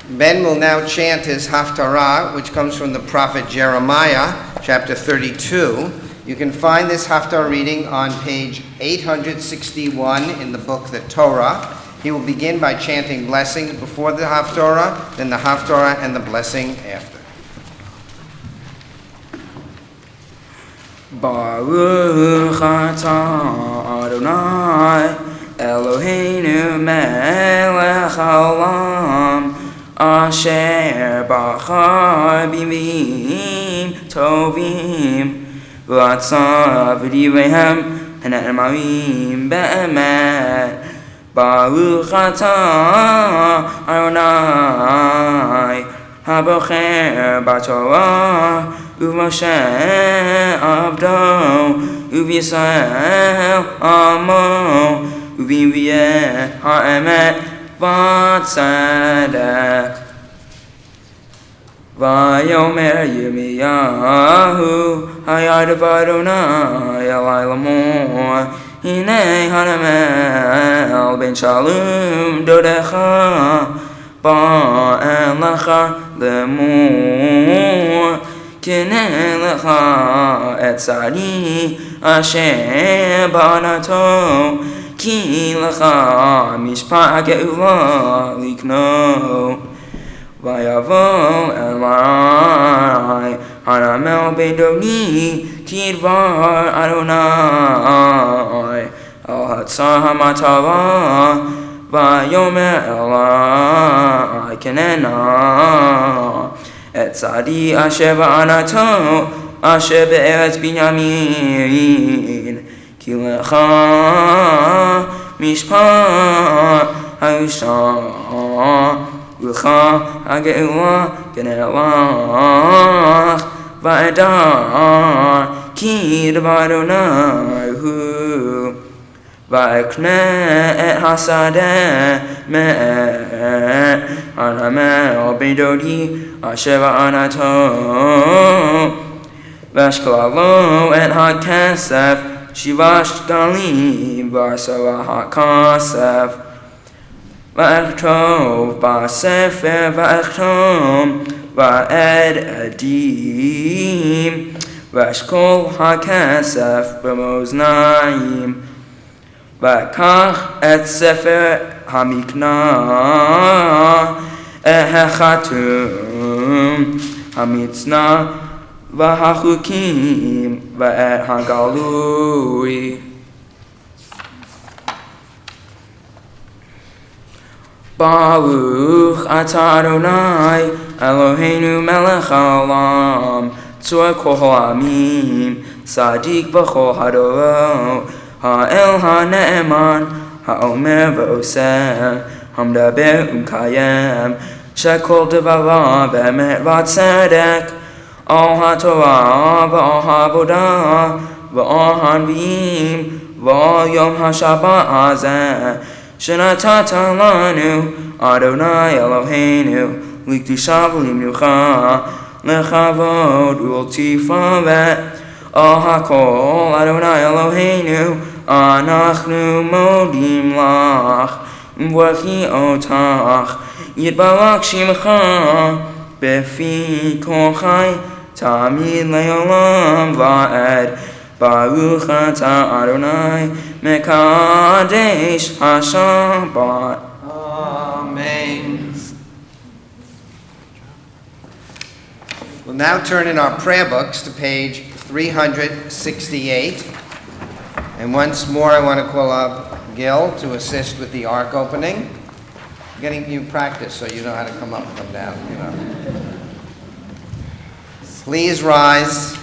A: Ben will now chant his Haftarah, which comes from the prophet Jeremiah, chapter 32. You can find this Haftarah reading on page 861 in the book, the Torah. He will begin by chanting blessing before the Haftarah, then the Haftarah and the blessing after.
C: Baruch atah Adonai Eloheinu melech haolam asher bachar bimim tovim v'atzav v'divreihem hanemarim be'emet. Baruch atah Adonai habocher b'Torah Uv'Moshe Avdo, Uv'Yisrael Amo, Uv'Yiviyeh Ha'emet V'Tzadek. V'yomer Yirmiyahu, Hayadav Adonai Elai Lamor, Hinei Hanamel Ben Shalom Dodecha, Ba'en Lecha Lemor. K'nei lecha et tzadi asher banato, ki lecha mishpat geula likno. Vayavo elai hanamel bedoni kidvar Adonai al hatzah hamatava. Vayomer elai kenena et tzadi asher ba'anato asher be'eretz binyamin ki lecha mishpat ha'usha u'cha ha'geula genelach va'edar ki d'var Adonai hu va'ekne et hasadeh me'et hanamel bedodi asher ba'anato v'ashkalalo et ha'kesef shivash galim v'asara ha'kasef v'echtov ba'sefer v'echtom va'ed edim v'ashkol ha'kesef b'moznayim v'kach et sefer hamiknah Echatum Hamitzna Vahachukim Va'et Hagalui. Baruch atah Adonai Eloheinu melech haolam tzur kol ha'amim Sadik b'chol hadorot ha'el ha'ne'eman ha'omer v'oseh Hamdaber u'mkayem shekol devarav be'emet v'tzedek al ha'torah v'al ha'avodah v'al hanviim v'al yom ha'shabbat hazeh shenatata lanu Adonai Eloheinu likdusha v'limnucha lechavod u'ltifaret al ha'kol Adonai Eloheinu anachnu modim lach V'chi otach Yitbarach Shimcha Befi kochai tamid leolam va'ed. Baruch atah Adonai mekadesh haShabbat.
A: Amen. We'll now turn in our prayer books to page 368. And once more, I want to call up Gil to assist with the ark opening. I'm getting you practice so you know how to come up and come down, you know. Please rise.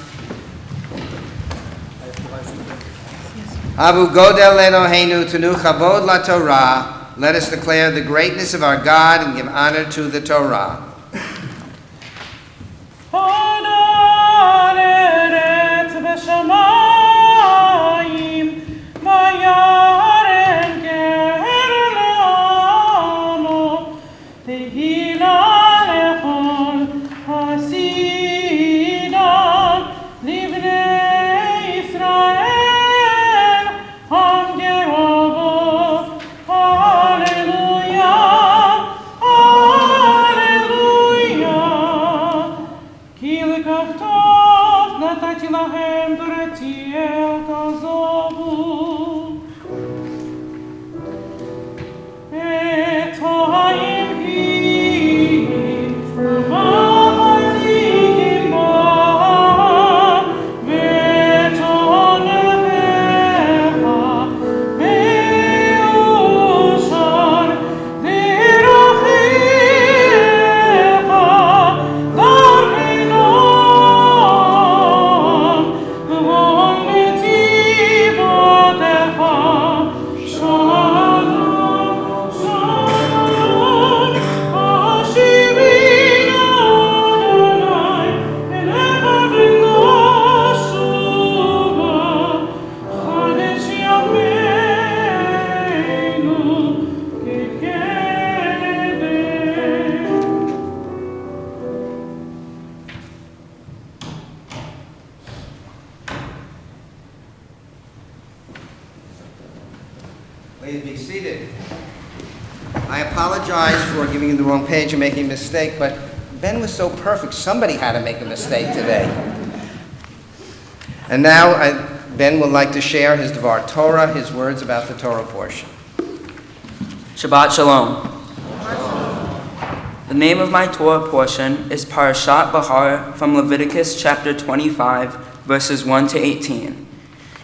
A: Avu Godel Eloheinu Tenu Chavod La Torah. Let us declare the greatness of our God and give honor to the Torah. Please be seated. I apologize for giving you the wrong page and making a mistake, but Ben was so perfect, somebody had to make a mistake today. And now Ben would like to share his Devar Torah, his words about the Torah portion.
C: Shabbat Shalom. The name of my Torah portion is Parashat Bahar from Leviticus chapter 25, verses 1 to 18.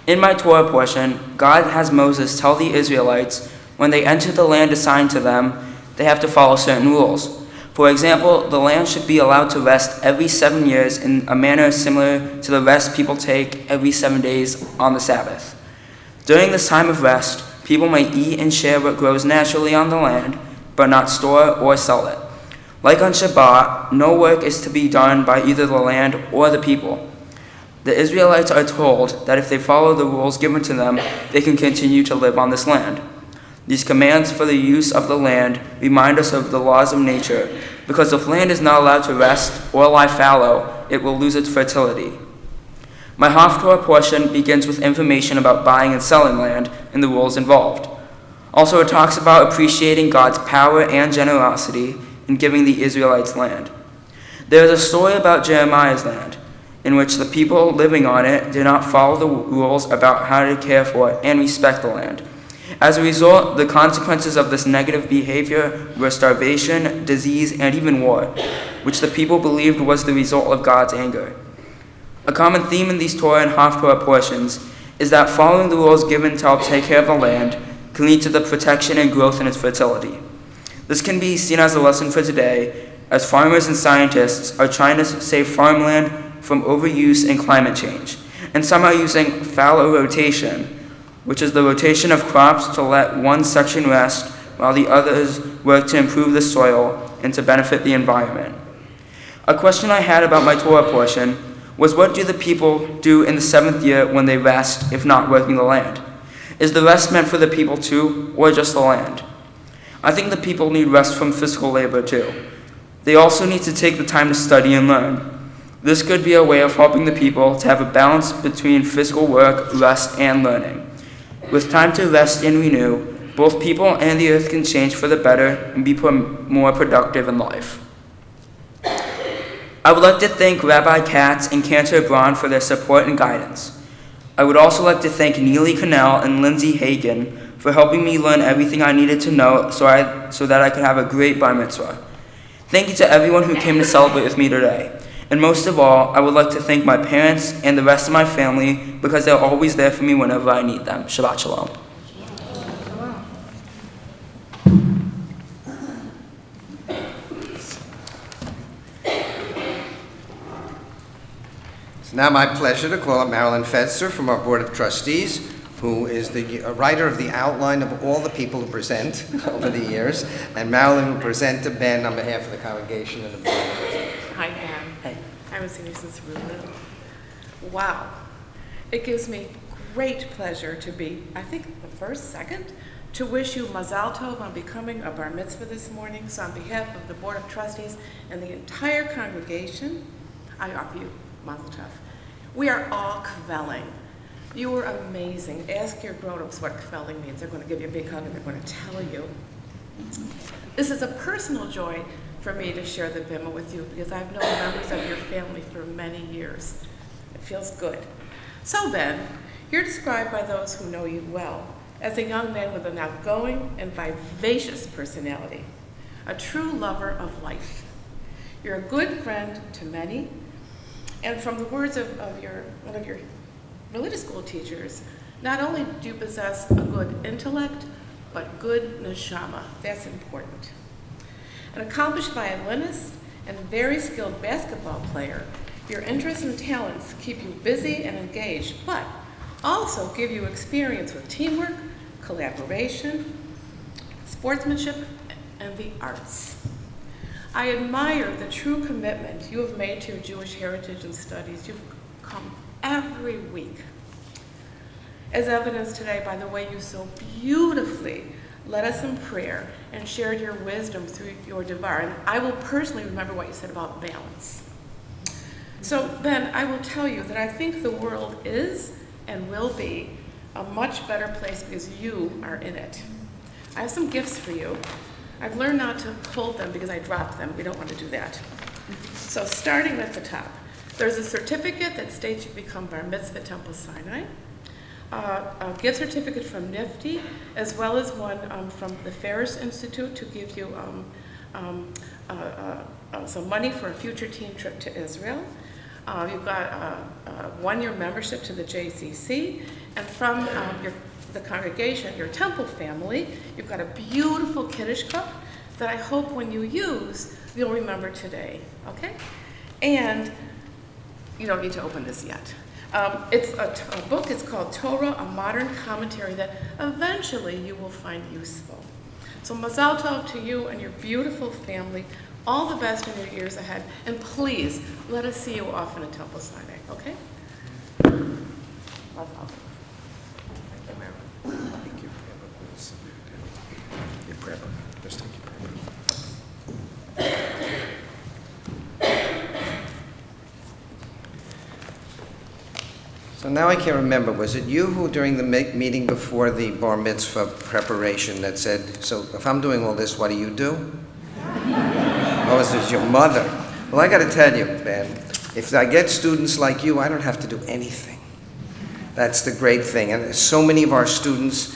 C: In my Torah portion, God has Moses tell the Israelites when they enter the land assigned to them, they have to follow certain rules. For example, the land should be allowed to rest every 7 years in a manner similar to the rest people take every 7 days on the Sabbath. During this time of rest, people may eat and share what grows naturally on the land, but not store or sell it. Like on Shabbat, no work is to be done by either the land or the people. The Israelites are told that if they follow the rules given to them, they can continue to live on this land. These commands for the use of the land remind us of the laws of nature, because if land is not allowed to rest or lie fallow, it will lose its fertility. My Haftorah portion begins with information about buying and selling land and the rules involved. Also, it talks about appreciating God's power and generosity in giving the Israelites land. There is a story about Jeremiah's land, in which the people living on it did not follow the rules about how to care for and respect the land. As a result, the consequences of this negative behavior were starvation, disease, and even war, which the people believed was the result of God's anger. A common theme in these Torah and Haftorah portions is that following the rules given to help take care of the land can lead to the protection and growth in its fertility. This can be seen as a lesson for today, as farmers and scientists are trying to save farmland from overuse and climate change, and some are using fallow rotation, which is the rotation of crops to let one section rest while the others work to improve the soil and to benefit the environment. A question I had about my Torah portion was, what do the people do in the 7th year when they rest if not working the land? Is the rest meant for the people too, or just the land? I think the people need rest from physical labor too. They also need to take the time to study and learn. This could be a way of helping the people to have a balance between physical work, rest, and learning. With time to rest and renew, both people and the earth can change for the better and be more productive in life. I would like to thank Rabbi Katz and Cantor Braun for their support and guidance. I would also like to thank Neely Cannell and Lindsay Hagen for helping me learn everything I needed to know so that I could have a great bar mitzvah. Thank you to everyone who came to celebrate with me today. And most of all, I would like to thank my parents and the rest of my family because they're always there for me whenever I need them. Shabbat Shalom.
A: It's now my pleasure to call up Marilyn Fetzer from our Board of Trustees, who is the writer of the outline of all the people who present over the years. And Marilyn will present to Ben on behalf of the congregation and the board.
H: Hi, Ann. Hey. I haven't seen you since we were little. Wow. It gives me great pleasure to be, I think, the second, to wish you Mazal Tov on becoming a bar mitzvah this morning. So on behalf of the Board of Trustees and the entire congregation, I offer you Mazel Tov. We are all kvelling. You were amazing. Ask your grown-ups what kvelling means. They're going to give you a big hug and they're going to tell you. This is a personal joy for me to share the Bima with you because I've known members of your family for many years. It feels good. So Ben, you're described by those who know you well as a young man with an outgoing and vivacious personality, a true lover of life. You're a good friend to many, and from the words of one of your religious school teachers, not only do you possess a good intellect, but good neshama. That's important. An accomplished violinist and very skilled basketball player, your interests and talents keep you busy and engaged, but also give you experience with teamwork, collaboration, sportsmanship, and the arts. I admire the true commitment you have made to your Jewish heritage and studies. You've come every week, as evidenced today by the way you so beautifully led us in prayer and shared your wisdom through your Devar. And I will personally remember what you said about balance. So Ben, I will tell you that I think the world is and will be a much better place because you are in it. I have some gifts for you. I've learned not to hold them because I dropped them. We don't want to do that. So starting at the top, there's a certificate that states you become Bar Mitzvah Temple Sinai, a gift certificate from NIFTY, as well as one from the Ferris Institute to give you some money for a future team trip to Israel. You've got a one-year membership to the JCC, and from the congregation, your temple family, you've got a beautiful Kiddush cup that I hope when you use, you'll remember today, okay? And you don't need to open this yet. It's a book, it's called Torah, a modern commentary that eventually you will find useful. So Mazal Tov to you and your beautiful family. All the best in your years ahead. And please, let us see you often in Temple Sinai, okay? Mazal Tov.
A: Thank you. Your prayer book. Just take your prayer book. So now I can't remember, was it you who during the meeting before the bar mitzvah preparation that said, so if I'm doing all this, what do you do? Oh, it was your mother. Well, I got to tell you, Ben, if I get students like you, I don't have to do anything. That's the great thing. And so many of our students,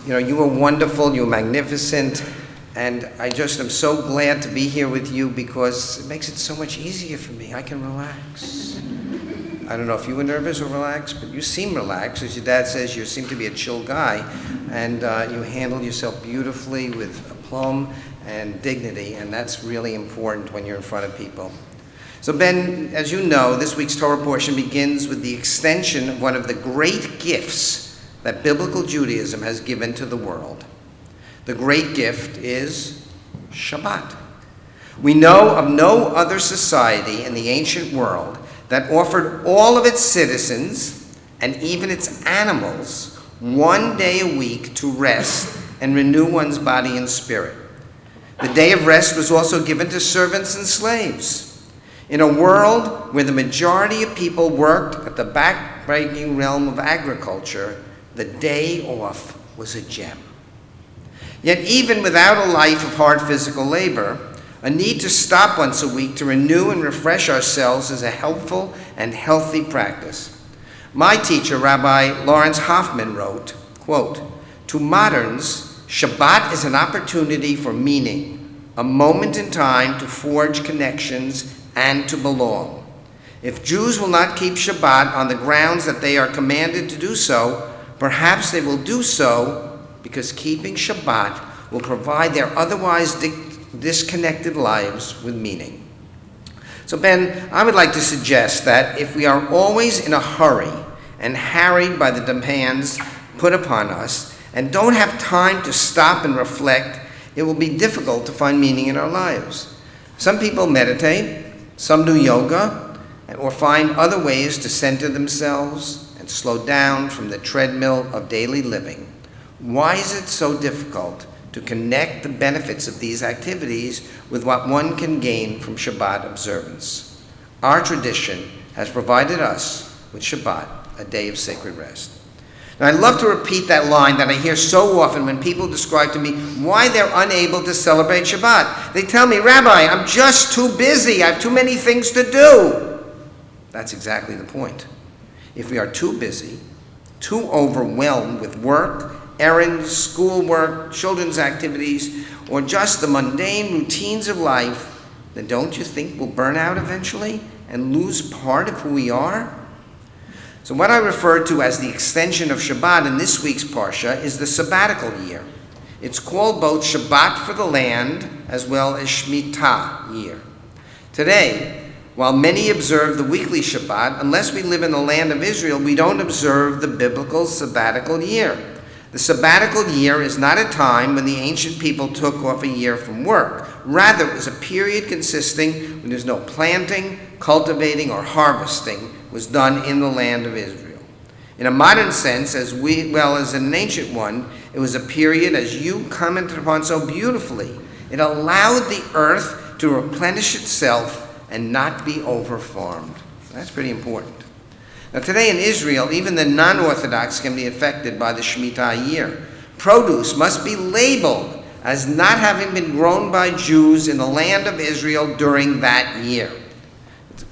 A: you were wonderful, you were magnificent, and I just am so glad to be here with you because it makes it so much easier for me. I can relax. I don't know if you were nervous or relaxed, but you seem relaxed. As your dad says, you seem to be a chill guy, and you handle yourself beautifully with aplomb and dignity, and that's really important when you're in front of people. So Ben, as you know, this week's Torah portion begins with the extension of one of the great gifts that biblical Judaism has given to the world. The great gift is Shabbat. We know of no other society in the ancient world that offered all of its citizens and even its animals one day a week to rest and renew one's body and spirit. The day of rest was also given to servants and slaves. In a world where the majority of people worked at the back-breaking realm of agriculture, the day off was a gem. Yet even without a life of hard physical labor, A need to stop once a week to renew and refresh ourselves is a helpful and healthy practice. My teacher, Rabbi Lawrence Hoffman, wrote, quote, "To moderns, Shabbat is an opportunity for meaning, a moment in time to forge connections and to belong. If Jews will not keep Shabbat on the grounds that they are commanded to do so, perhaps they will do so because keeping Shabbat will provide their otherwise disconnected lives with meaning." So Ben, I would like to suggest that if we are always in a hurry and harried by the demands put upon us and don't have time to stop and reflect, it will be difficult to find meaning in our lives. Some people meditate, some do yoga, or find other ways to center themselves and slow down from the treadmill of daily living. Why is it so difficult to connect the benefits of these activities with what one can gain from Shabbat observance? Our tradition has provided us with Shabbat, a day of sacred rest. Now, I love to repeat that line that I hear so often when people describe to me why they're unable to celebrate Shabbat. They tell me, "Rabbi, I'm just too busy. I have too many things to do." That's exactly the point. If we are too busy, too overwhelmed with work, errands, schoolwork, children's activities, or just the mundane routines of life, then don't you think we'll burn out eventually and lose part of who we are? So what I refer to as the extension of Shabbat in this week's Parsha is the sabbatical year. It's called both Shabbat for the land as well as Shemitah year. Today, while many observe the weekly Shabbat, unless we live in the land of Israel, we don't observe the biblical sabbatical year. The sabbatical year is not a time when the ancient people took off a year from work. Rather, it was a period consisting when there's no planting, cultivating, or harvesting was done in the land of Israel. In a modern sense, as well as in an ancient one, it was a period, as you commented upon so beautifully, it allowed the earth to replenish itself and not be overfarmed. That's pretty important. Now today in Israel, even the non-Orthodox can be affected by the Shemitah year. Produce must be labeled as not having been grown by Jews in the land of Israel during that year.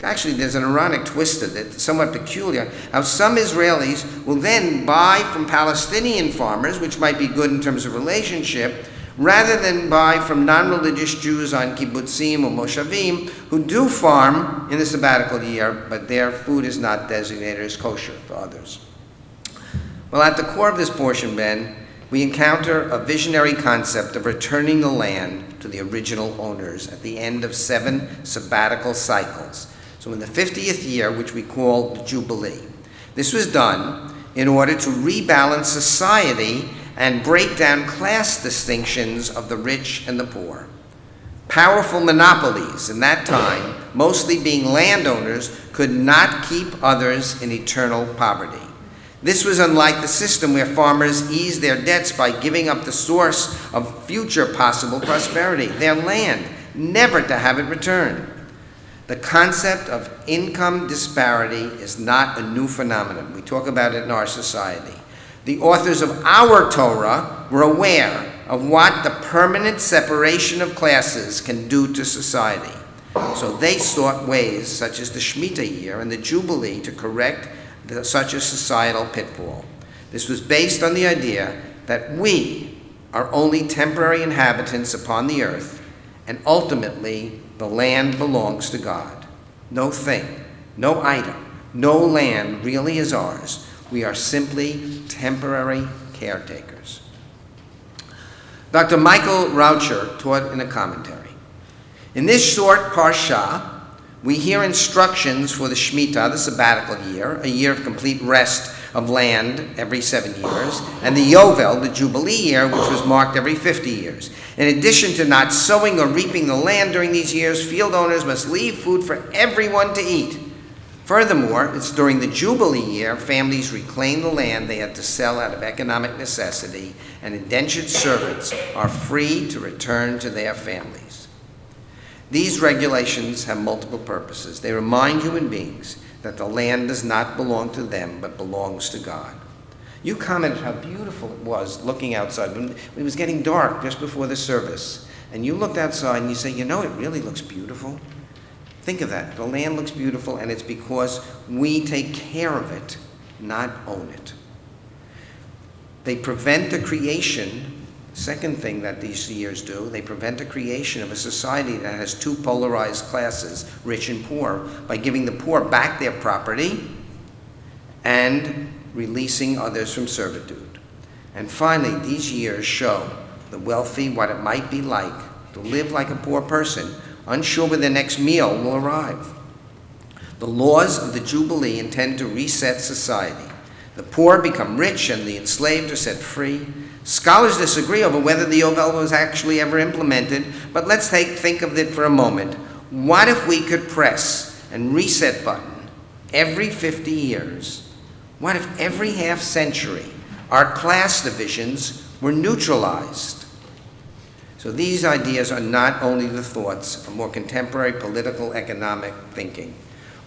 A: Actually, there's an ironic twist to it, somewhat peculiar, how some Israelis will then buy from Palestinian farmers, which might be good in terms of relationship, rather than buy from non-religious Jews on kibbutzim or moshavim who do farm in the sabbatical year, but their food is not designated as kosher for others. Well, at the core of this portion, Ben, we encounter a visionary concept of returning the land to the original owners at the end of 7 sabbatical cycles. So in the 50th year, which we call the Jubilee. This was done in order to rebalance society and break down class distinctions of the rich and the poor. Powerful monopolies in that time, mostly being landowners, could not keep others in eternal poverty. This was unlike the system where farmers eased their debts by giving up the source of future possible prosperity, their land, never to have it returned. The concept of income disparity is not a new phenomenon. We talk about it in our society. The authors of our Torah were aware of what the permanent separation of classes can do to society. So they sought ways, such as the Shemitah year and the Jubilee, to correct such a societal pitfall. This was based on the idea that we are only temporary inhabitants upon the earth, and ultimately the land belongs to God. No thing, no item, no land really is ours. We are simply temporary caretakers. Dr. Michael Raucher taught in a commentary. In this short parsha, we hear instructions for the Shemitah, the sabbatical year, a year of complete rest of land every 7 years, and the Yovel, the Jubilee year, which was marked every 50 years. In addition to not sowing or reaping the land during these years, field owners must leave food for everyone to eat. Furthermore, it's during the Jubilee year families reclaim the land they had to sell out of economic necessity, and indentured servants are free to return to their families. These regulations have multiple purposes. They remind human beings that the land does not belong to them, but belongs to God. You commented how beautiful it was looking outside. When it was getting dark just before the service, and you looked outside and you say, you know, it really looks beautiful. Think of that. The land looks beautiful, and it's because we take care of it, not own it. They prevent the creation. Second thing that these years do, they prevent the creation of a society that has two polarized classes, rich and poor, by giving the poor back their property and releasing others from servitude. And finally, these years show the wealthy what it might be like to live like a poor person, unsure when their next meal will arrive. The laws of the Jubilee intend to reset society. The poor become rich and the enslaved are set free. Scholars disagree over whether the Yovel was actually ever implemented, but let's think of it for a moment. What if we could press and reset button every 50 years? What if every half century our class divisions were neutralized? So these ideas are not only the thoughts of more contemporary political economic thinking.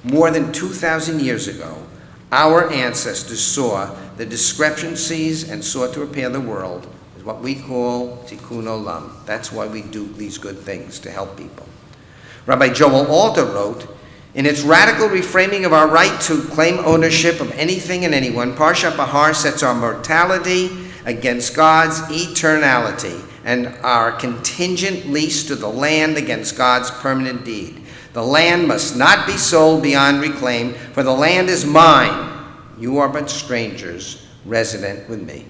A: More than 2,000 years ago, our ancestors saw the discrepancies and sought to repair the world with what we call tikkun olam. That's why we do these good things, to help people. Rabbi Joel Alter wrote, in its radical reframing of our right to claim ownership of anything and anyone, Parshat Bahar sets our mortality against God's eternality and our contingent lease to the land against God's permanent deed. The land must not be sold beyond reclaim, for the land is mine. You are but strangers, resident with me.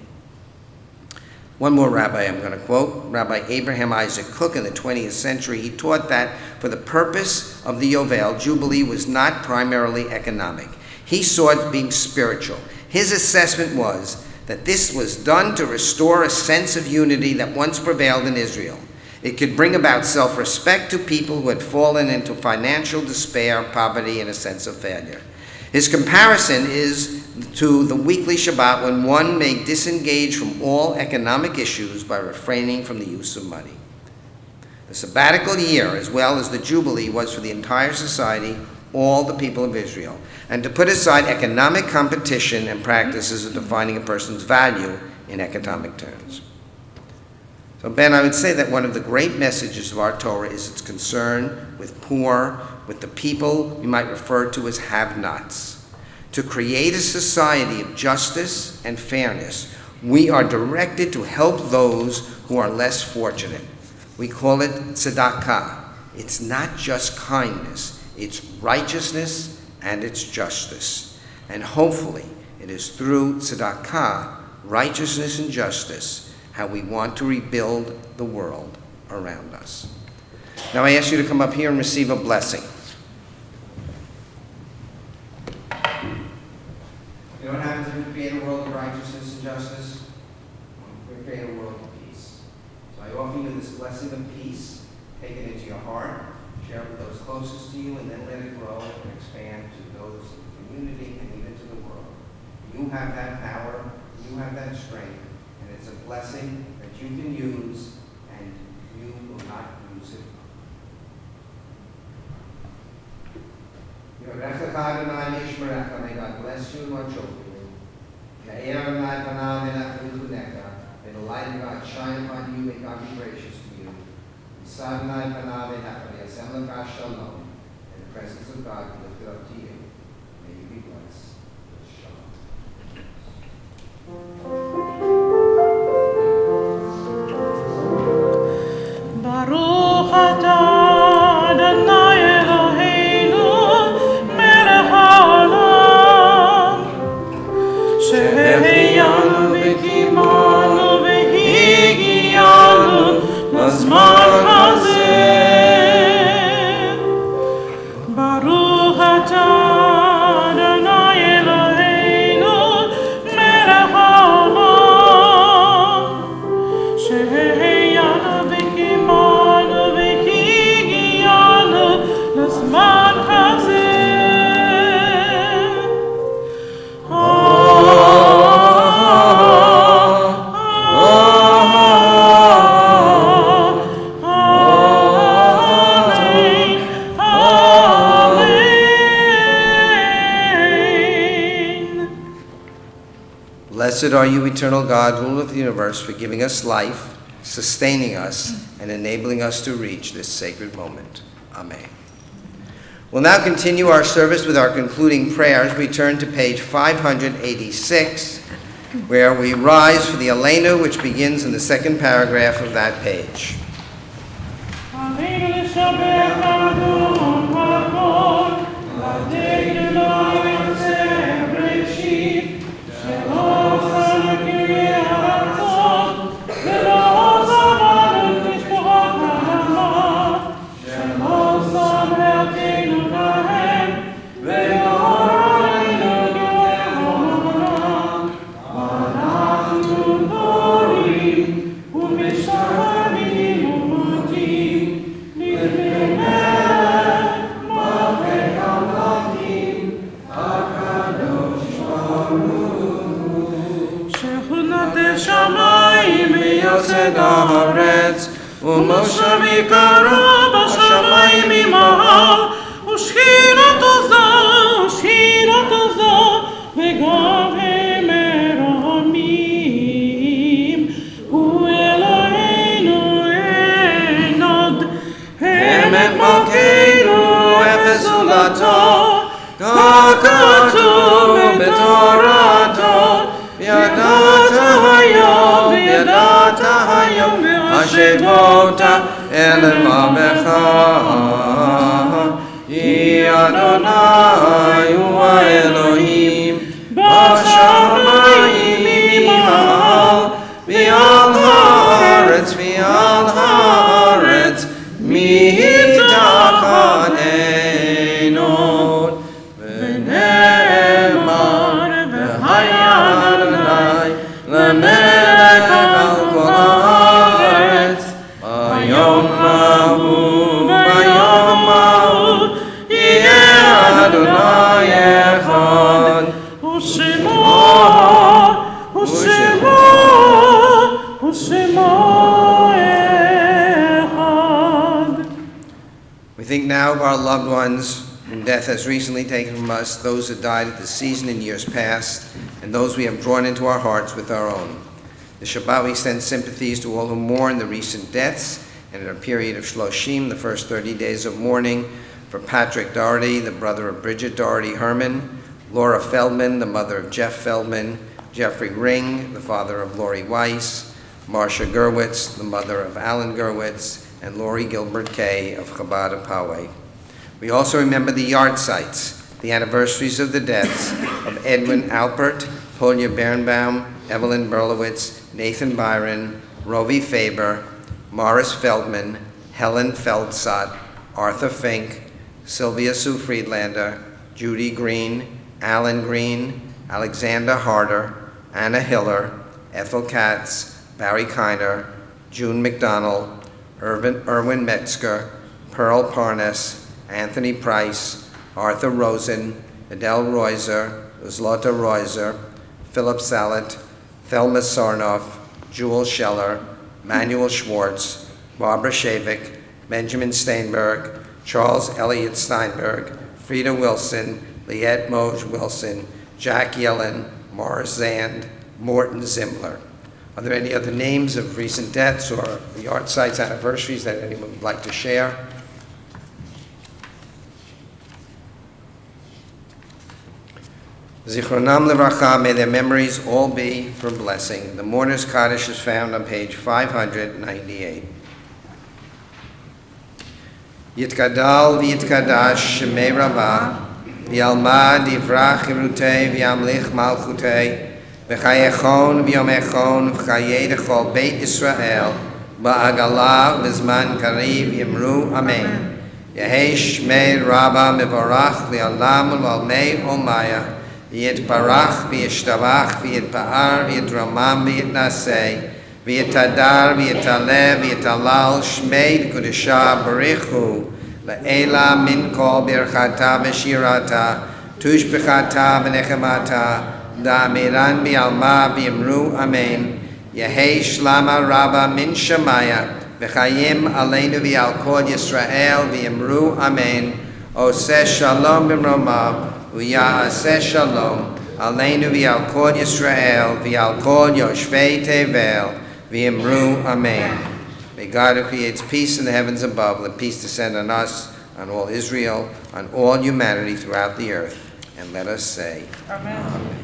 A: One more rabbi I'm going to quote, Rabbi Abraham Isaac Cook in the 20th century. He taught that for the purpose of the Yovel, Jubilee was not primarily economic. He saw it being spiritual. His assessment was that this was done to restore a sense of unity that once prevailed in Israel. It could bring about self-respect to people who had fallen into financial despair, poverty, and a sense of failure. His comparison is to the weekly Shabbat, when one may disengage from all economic issues by refraining from the use of money. The sabbatical year, as well as the Jubilee, was for the entire society, all the people of Israel, and to put aside economic competition and practices of defining a person's value in economic terms. So Ben, I would say that one of the great messages of our Torah is its concern with poor, with the people we might refer to as have-nots. To create a society of justice and fairness, we are directed to help those who are less fortunate. We call it tzedakah. It's not just kindness, it's righteousness and it's justice. And hopefully it is through tzedakah, righteousness and justice, how we want to rebuild the world around us. Now I ask you to come up here and receive a blessing. You know what happens when we create a world of righteousness and justice? We create a world of peace. So I offer you this blessing of peace. Take it into your heart, share it with those closest to you, and then let it grow and expand to those in the community and even to the world. You have that power, you have that strength, and it's a blessing that you can use, and you will not use it. May God bless you and watch over you. May the light of God shine upon you. May God be gracious to you. May the presence of God be lifted up to you. May you be blessed. Shalom.
B: Baruch atah Adonai Eloheinu melech haolam שהחיינו וקיימנו והגיענו לזמן הזה. ברוך אתה אדוני אלוהינו מלך העולם שהחיינו וקיימנו והגיענו לזמן הזה.
A: Blessed are you, eternal God, ruler of the universe, for giving us life, sustaining us, and enabling us to reach this sacred moment. Amen. We'll now continue our service with our concluding prayers. We turn to page 586, where we rise for the Aleinu, which begins in the second paragraph of that page.
I: הארץ ומושבי קרוב בשמיים ממעל ושכינתו זו וגם הם מרמים הוא אלוהינו אין עוד הם את מלכנו אפס זולתו כך כתוב בתורתו וידעת היום השבות אל לבבך היא אדוני הוא האלוהים בשמיים ממעל ועל הארץ מתחת אין עוד ונאמר והיה אדוני למלך על כל הארץ ביום ההוא יהיה אדוני אחד ושמו אחד.
A: We think now of our loved ones whom death has recently taken from us, those that died at this season in years past, and those we have drawn into our hearts with our own. The Shabbat we send sympathies to all who mourn the recent deaths, and in a period of Shloshim, the first 30 days of mourning, for Patrick Doherty, the brother of Bridget Doherty Herman, Laura Feldman, the mother of Jeff Feldman, Jeffrey Ring, the father of Lori Weiss, Marcia Gerwitz, the mother of Alan Gerwitz, and Lori Gilbert Kay of Chabad of Poway. We also remember the yard sites, the anniversaries of the deaths of Edwin Alpert, Polya Birnbaum, Evelyn Berlowitz, Nathan Byron, Rovi Faber, Morris Feldman, Helen Feldsot, Arthur Fink, Sylvia Sue Friedlander, Judy Green, Alan Green, Alexander Harder, Anna Hiller, Ethel Katz, Barry Kiner, June McDonald, Erwin Metzger, Pearl Parnas, Anthony Price, Arthur Rosen, Adele Reuser, Zlota Reuser, Philip Salet, Thelma Sarnoff, Jewel Scheller, Manuel Schwartz, Barbara Shavik, Benjamin Steinberg, Charles Elliott Steinberg, Frida Wilson, Liette Moj Wilson, Jack Yellen, Morris Zand, Morton Zimler. Are there any other names of recent deaths or yard sites anniversaries that anyone would like to share? Zichronam Levracha, may their memories all be for blessing. The Mourner's Kaddish is found on page 598. Yitkadal v'yitkadash shemei Rabbah, v'yalmad yivrach irutei v'yamlich malchutei, v'chayechon v'yomechon v'chayei dechol Beit Yisrael, ba'agalah v'zman kariv yimru amen. Yehei shmei Rabbah mevorach li'olam u'l'olmei olmaya, v'yitparach v'yishtabach v'yitpa'ar v'yitramam v'yitnasei, v'yitadar v'yitaleh v'yitalal shmei kudesha barichu la'ela min kol birchata v'shirata tushbechata v'nechemata da'amiran v'yalma v'yimru amen. Yehei shlama rabba min shamaya v'chayim aleinu v'yal kol Yisrael v'yimru amen. Oseh shalom b'mromav v'ya'aseh shalom aleinu v'yal kol Yisrael v'yal kol yoshvei tevel V'imru amen. May God, who creates peace in the heavens above, let peace descend on us, on all Israel, on all humanity throughout the earth. And let us say, Amen.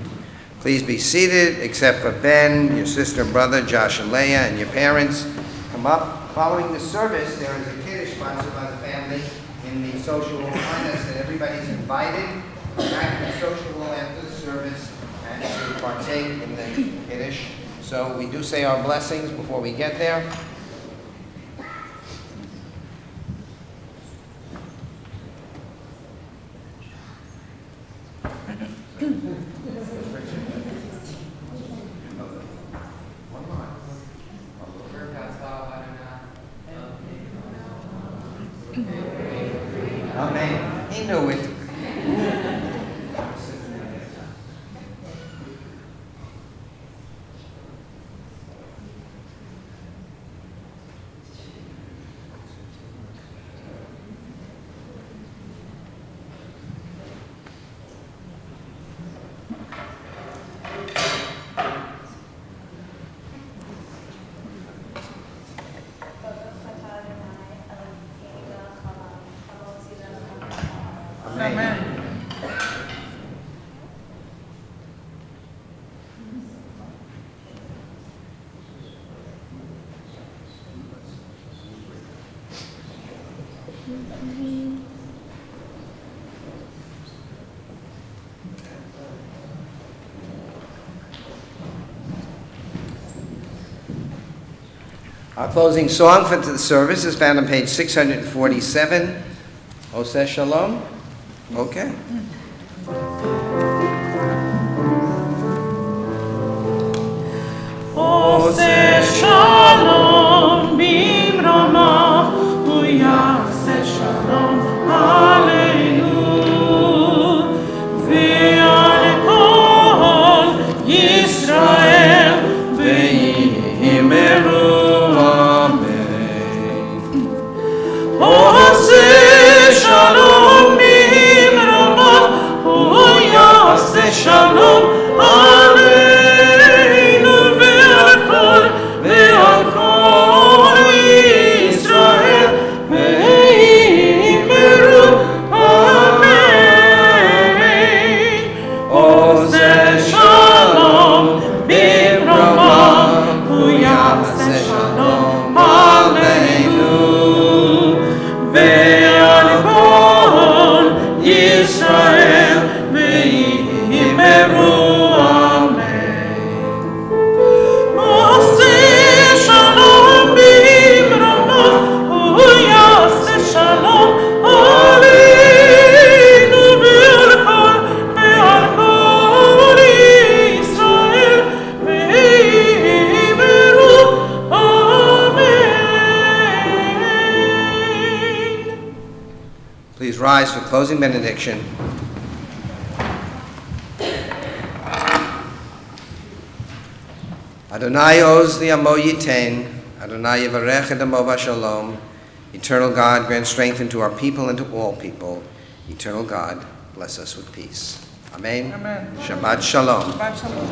A: Please be seated, except for Ben, your sister and brother, Josh and Leah, and your parents. Come up. Following the service, there is a kiddush sponsored by the family in the social hall behind us, and everybody's invited back to the social hall after the service and to partake in the kiddush. So we do say our blessings before we get there. Amen. He knew it. Our closing song for the service is found on page 647. Oseh Shalom. Okay.
I: Oseh Shalom bimramav, uyaseh Shalom aleinu, ve'al kol Yisrael ve'yimeru amen. Oseh Shalom bimramav, uyaseh Shalom aleinu, ve'al kol Yisrael ve'yimeru amen. Oseh Shalom bimramav, uyaseh Shalom aleinu, ve'al kol Yisrael ve'yimeru amen. Oseh Shalom bimramav, uyaseh Shalom aleinu, ve'al kol Yisrael ve'yimeru amen.
A: Please rise for closing benediction. Adonai oz li'amo yitain, Adonai yivarech et amo v'shalom. Eternal God, grant strength unto our people and to all people. Eternal God, bless us with peace. Amen.
I: Amen.
A: Shabbat shalom.
I: Shabbat shalom.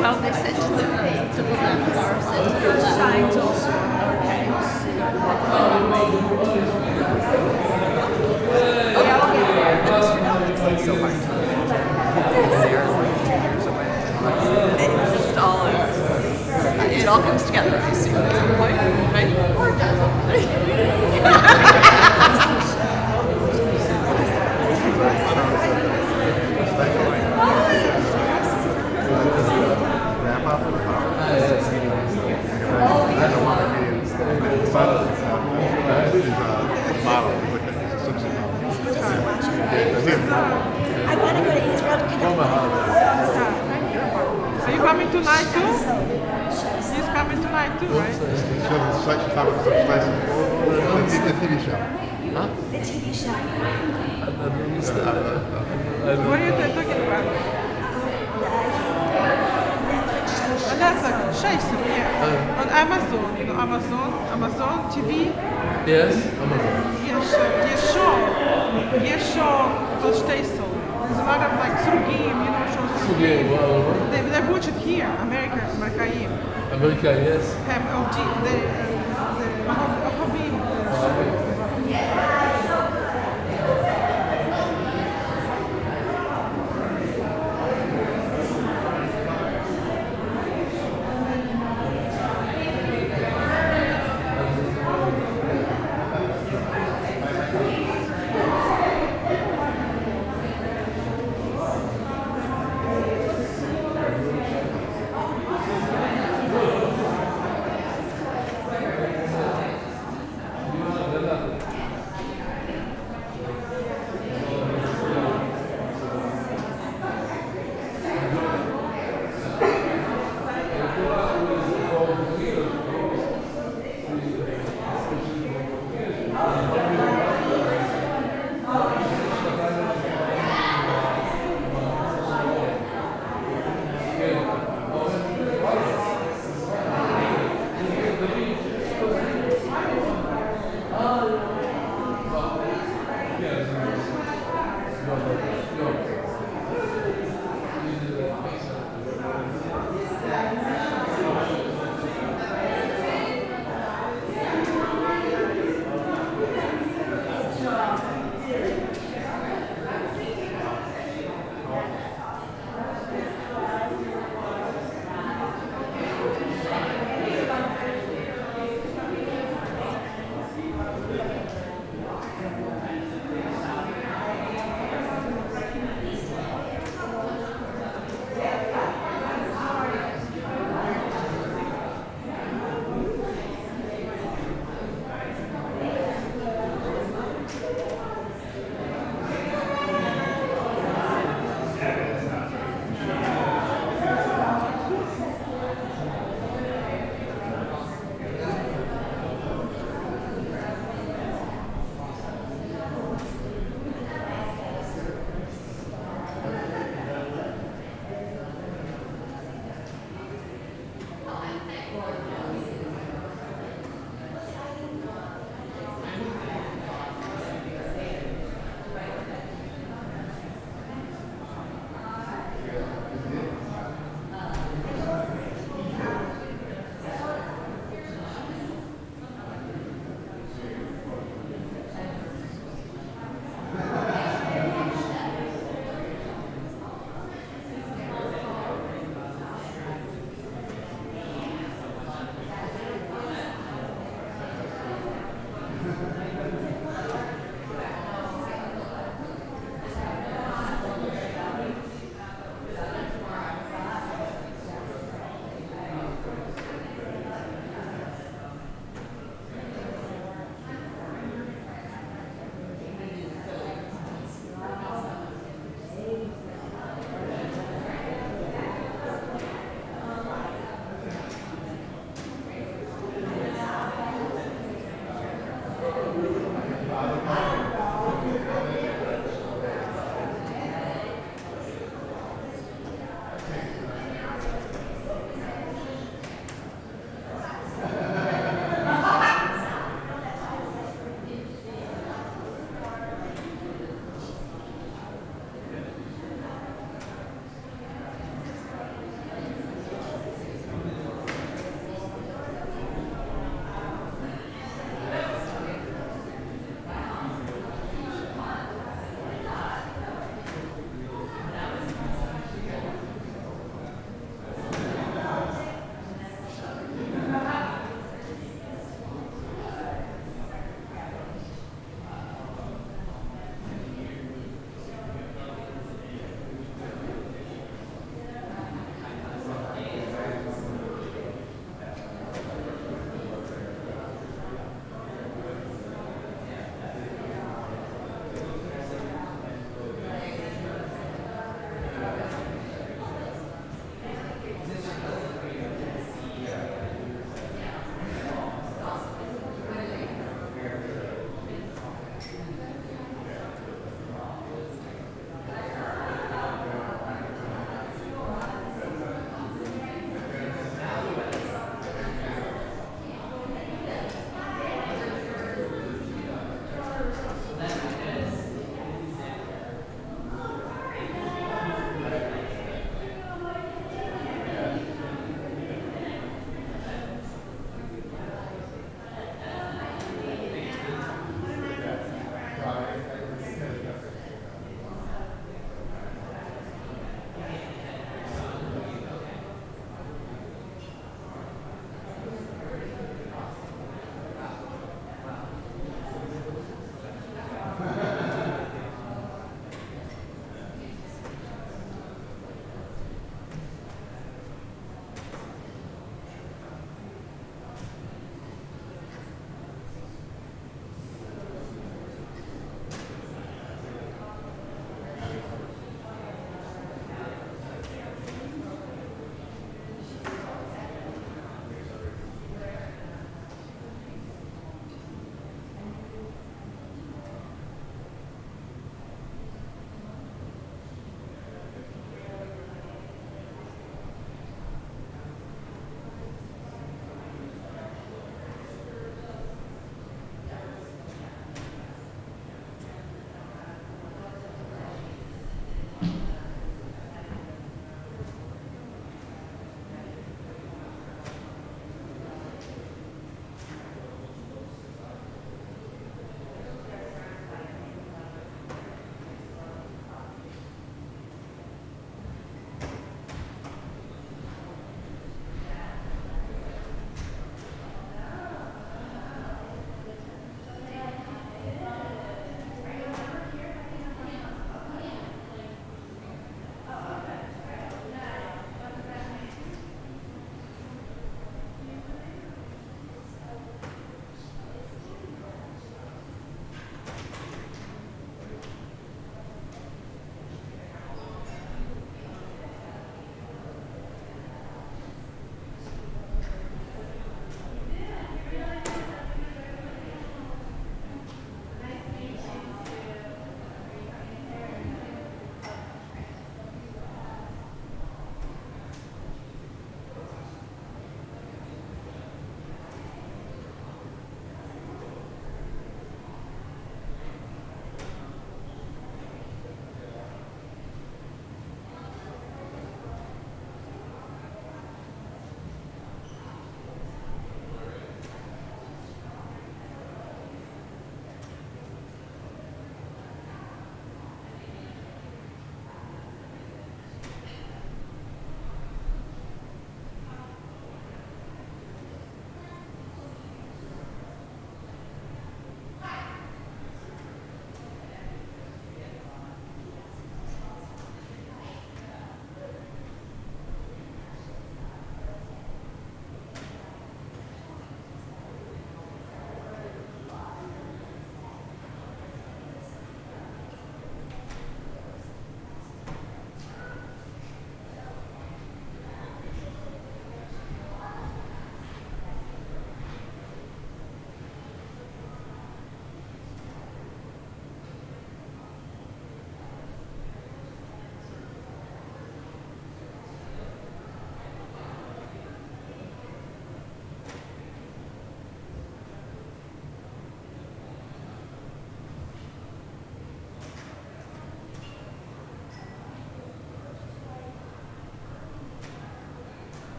B: Well, they said to the left, or said to the left.
E: So hard. Sarah's like 2 years away. It's just all it all comes together, I assume, at some point, right? Or it doesn't.
I: I want to go to Israel to connect.
J: Are you coming tonight too? She's coming tonight too, right?
I: The TV show.
J: What are you talking about? That's like Shason, yeah. On Amazon, you know, Amazon TV.
I: Yes, Amazon.
J: Yes, show called Shason. There's a lot of like Surgim, you know, shows. They watch it here, America,
I: America, yes.
J: Have OG,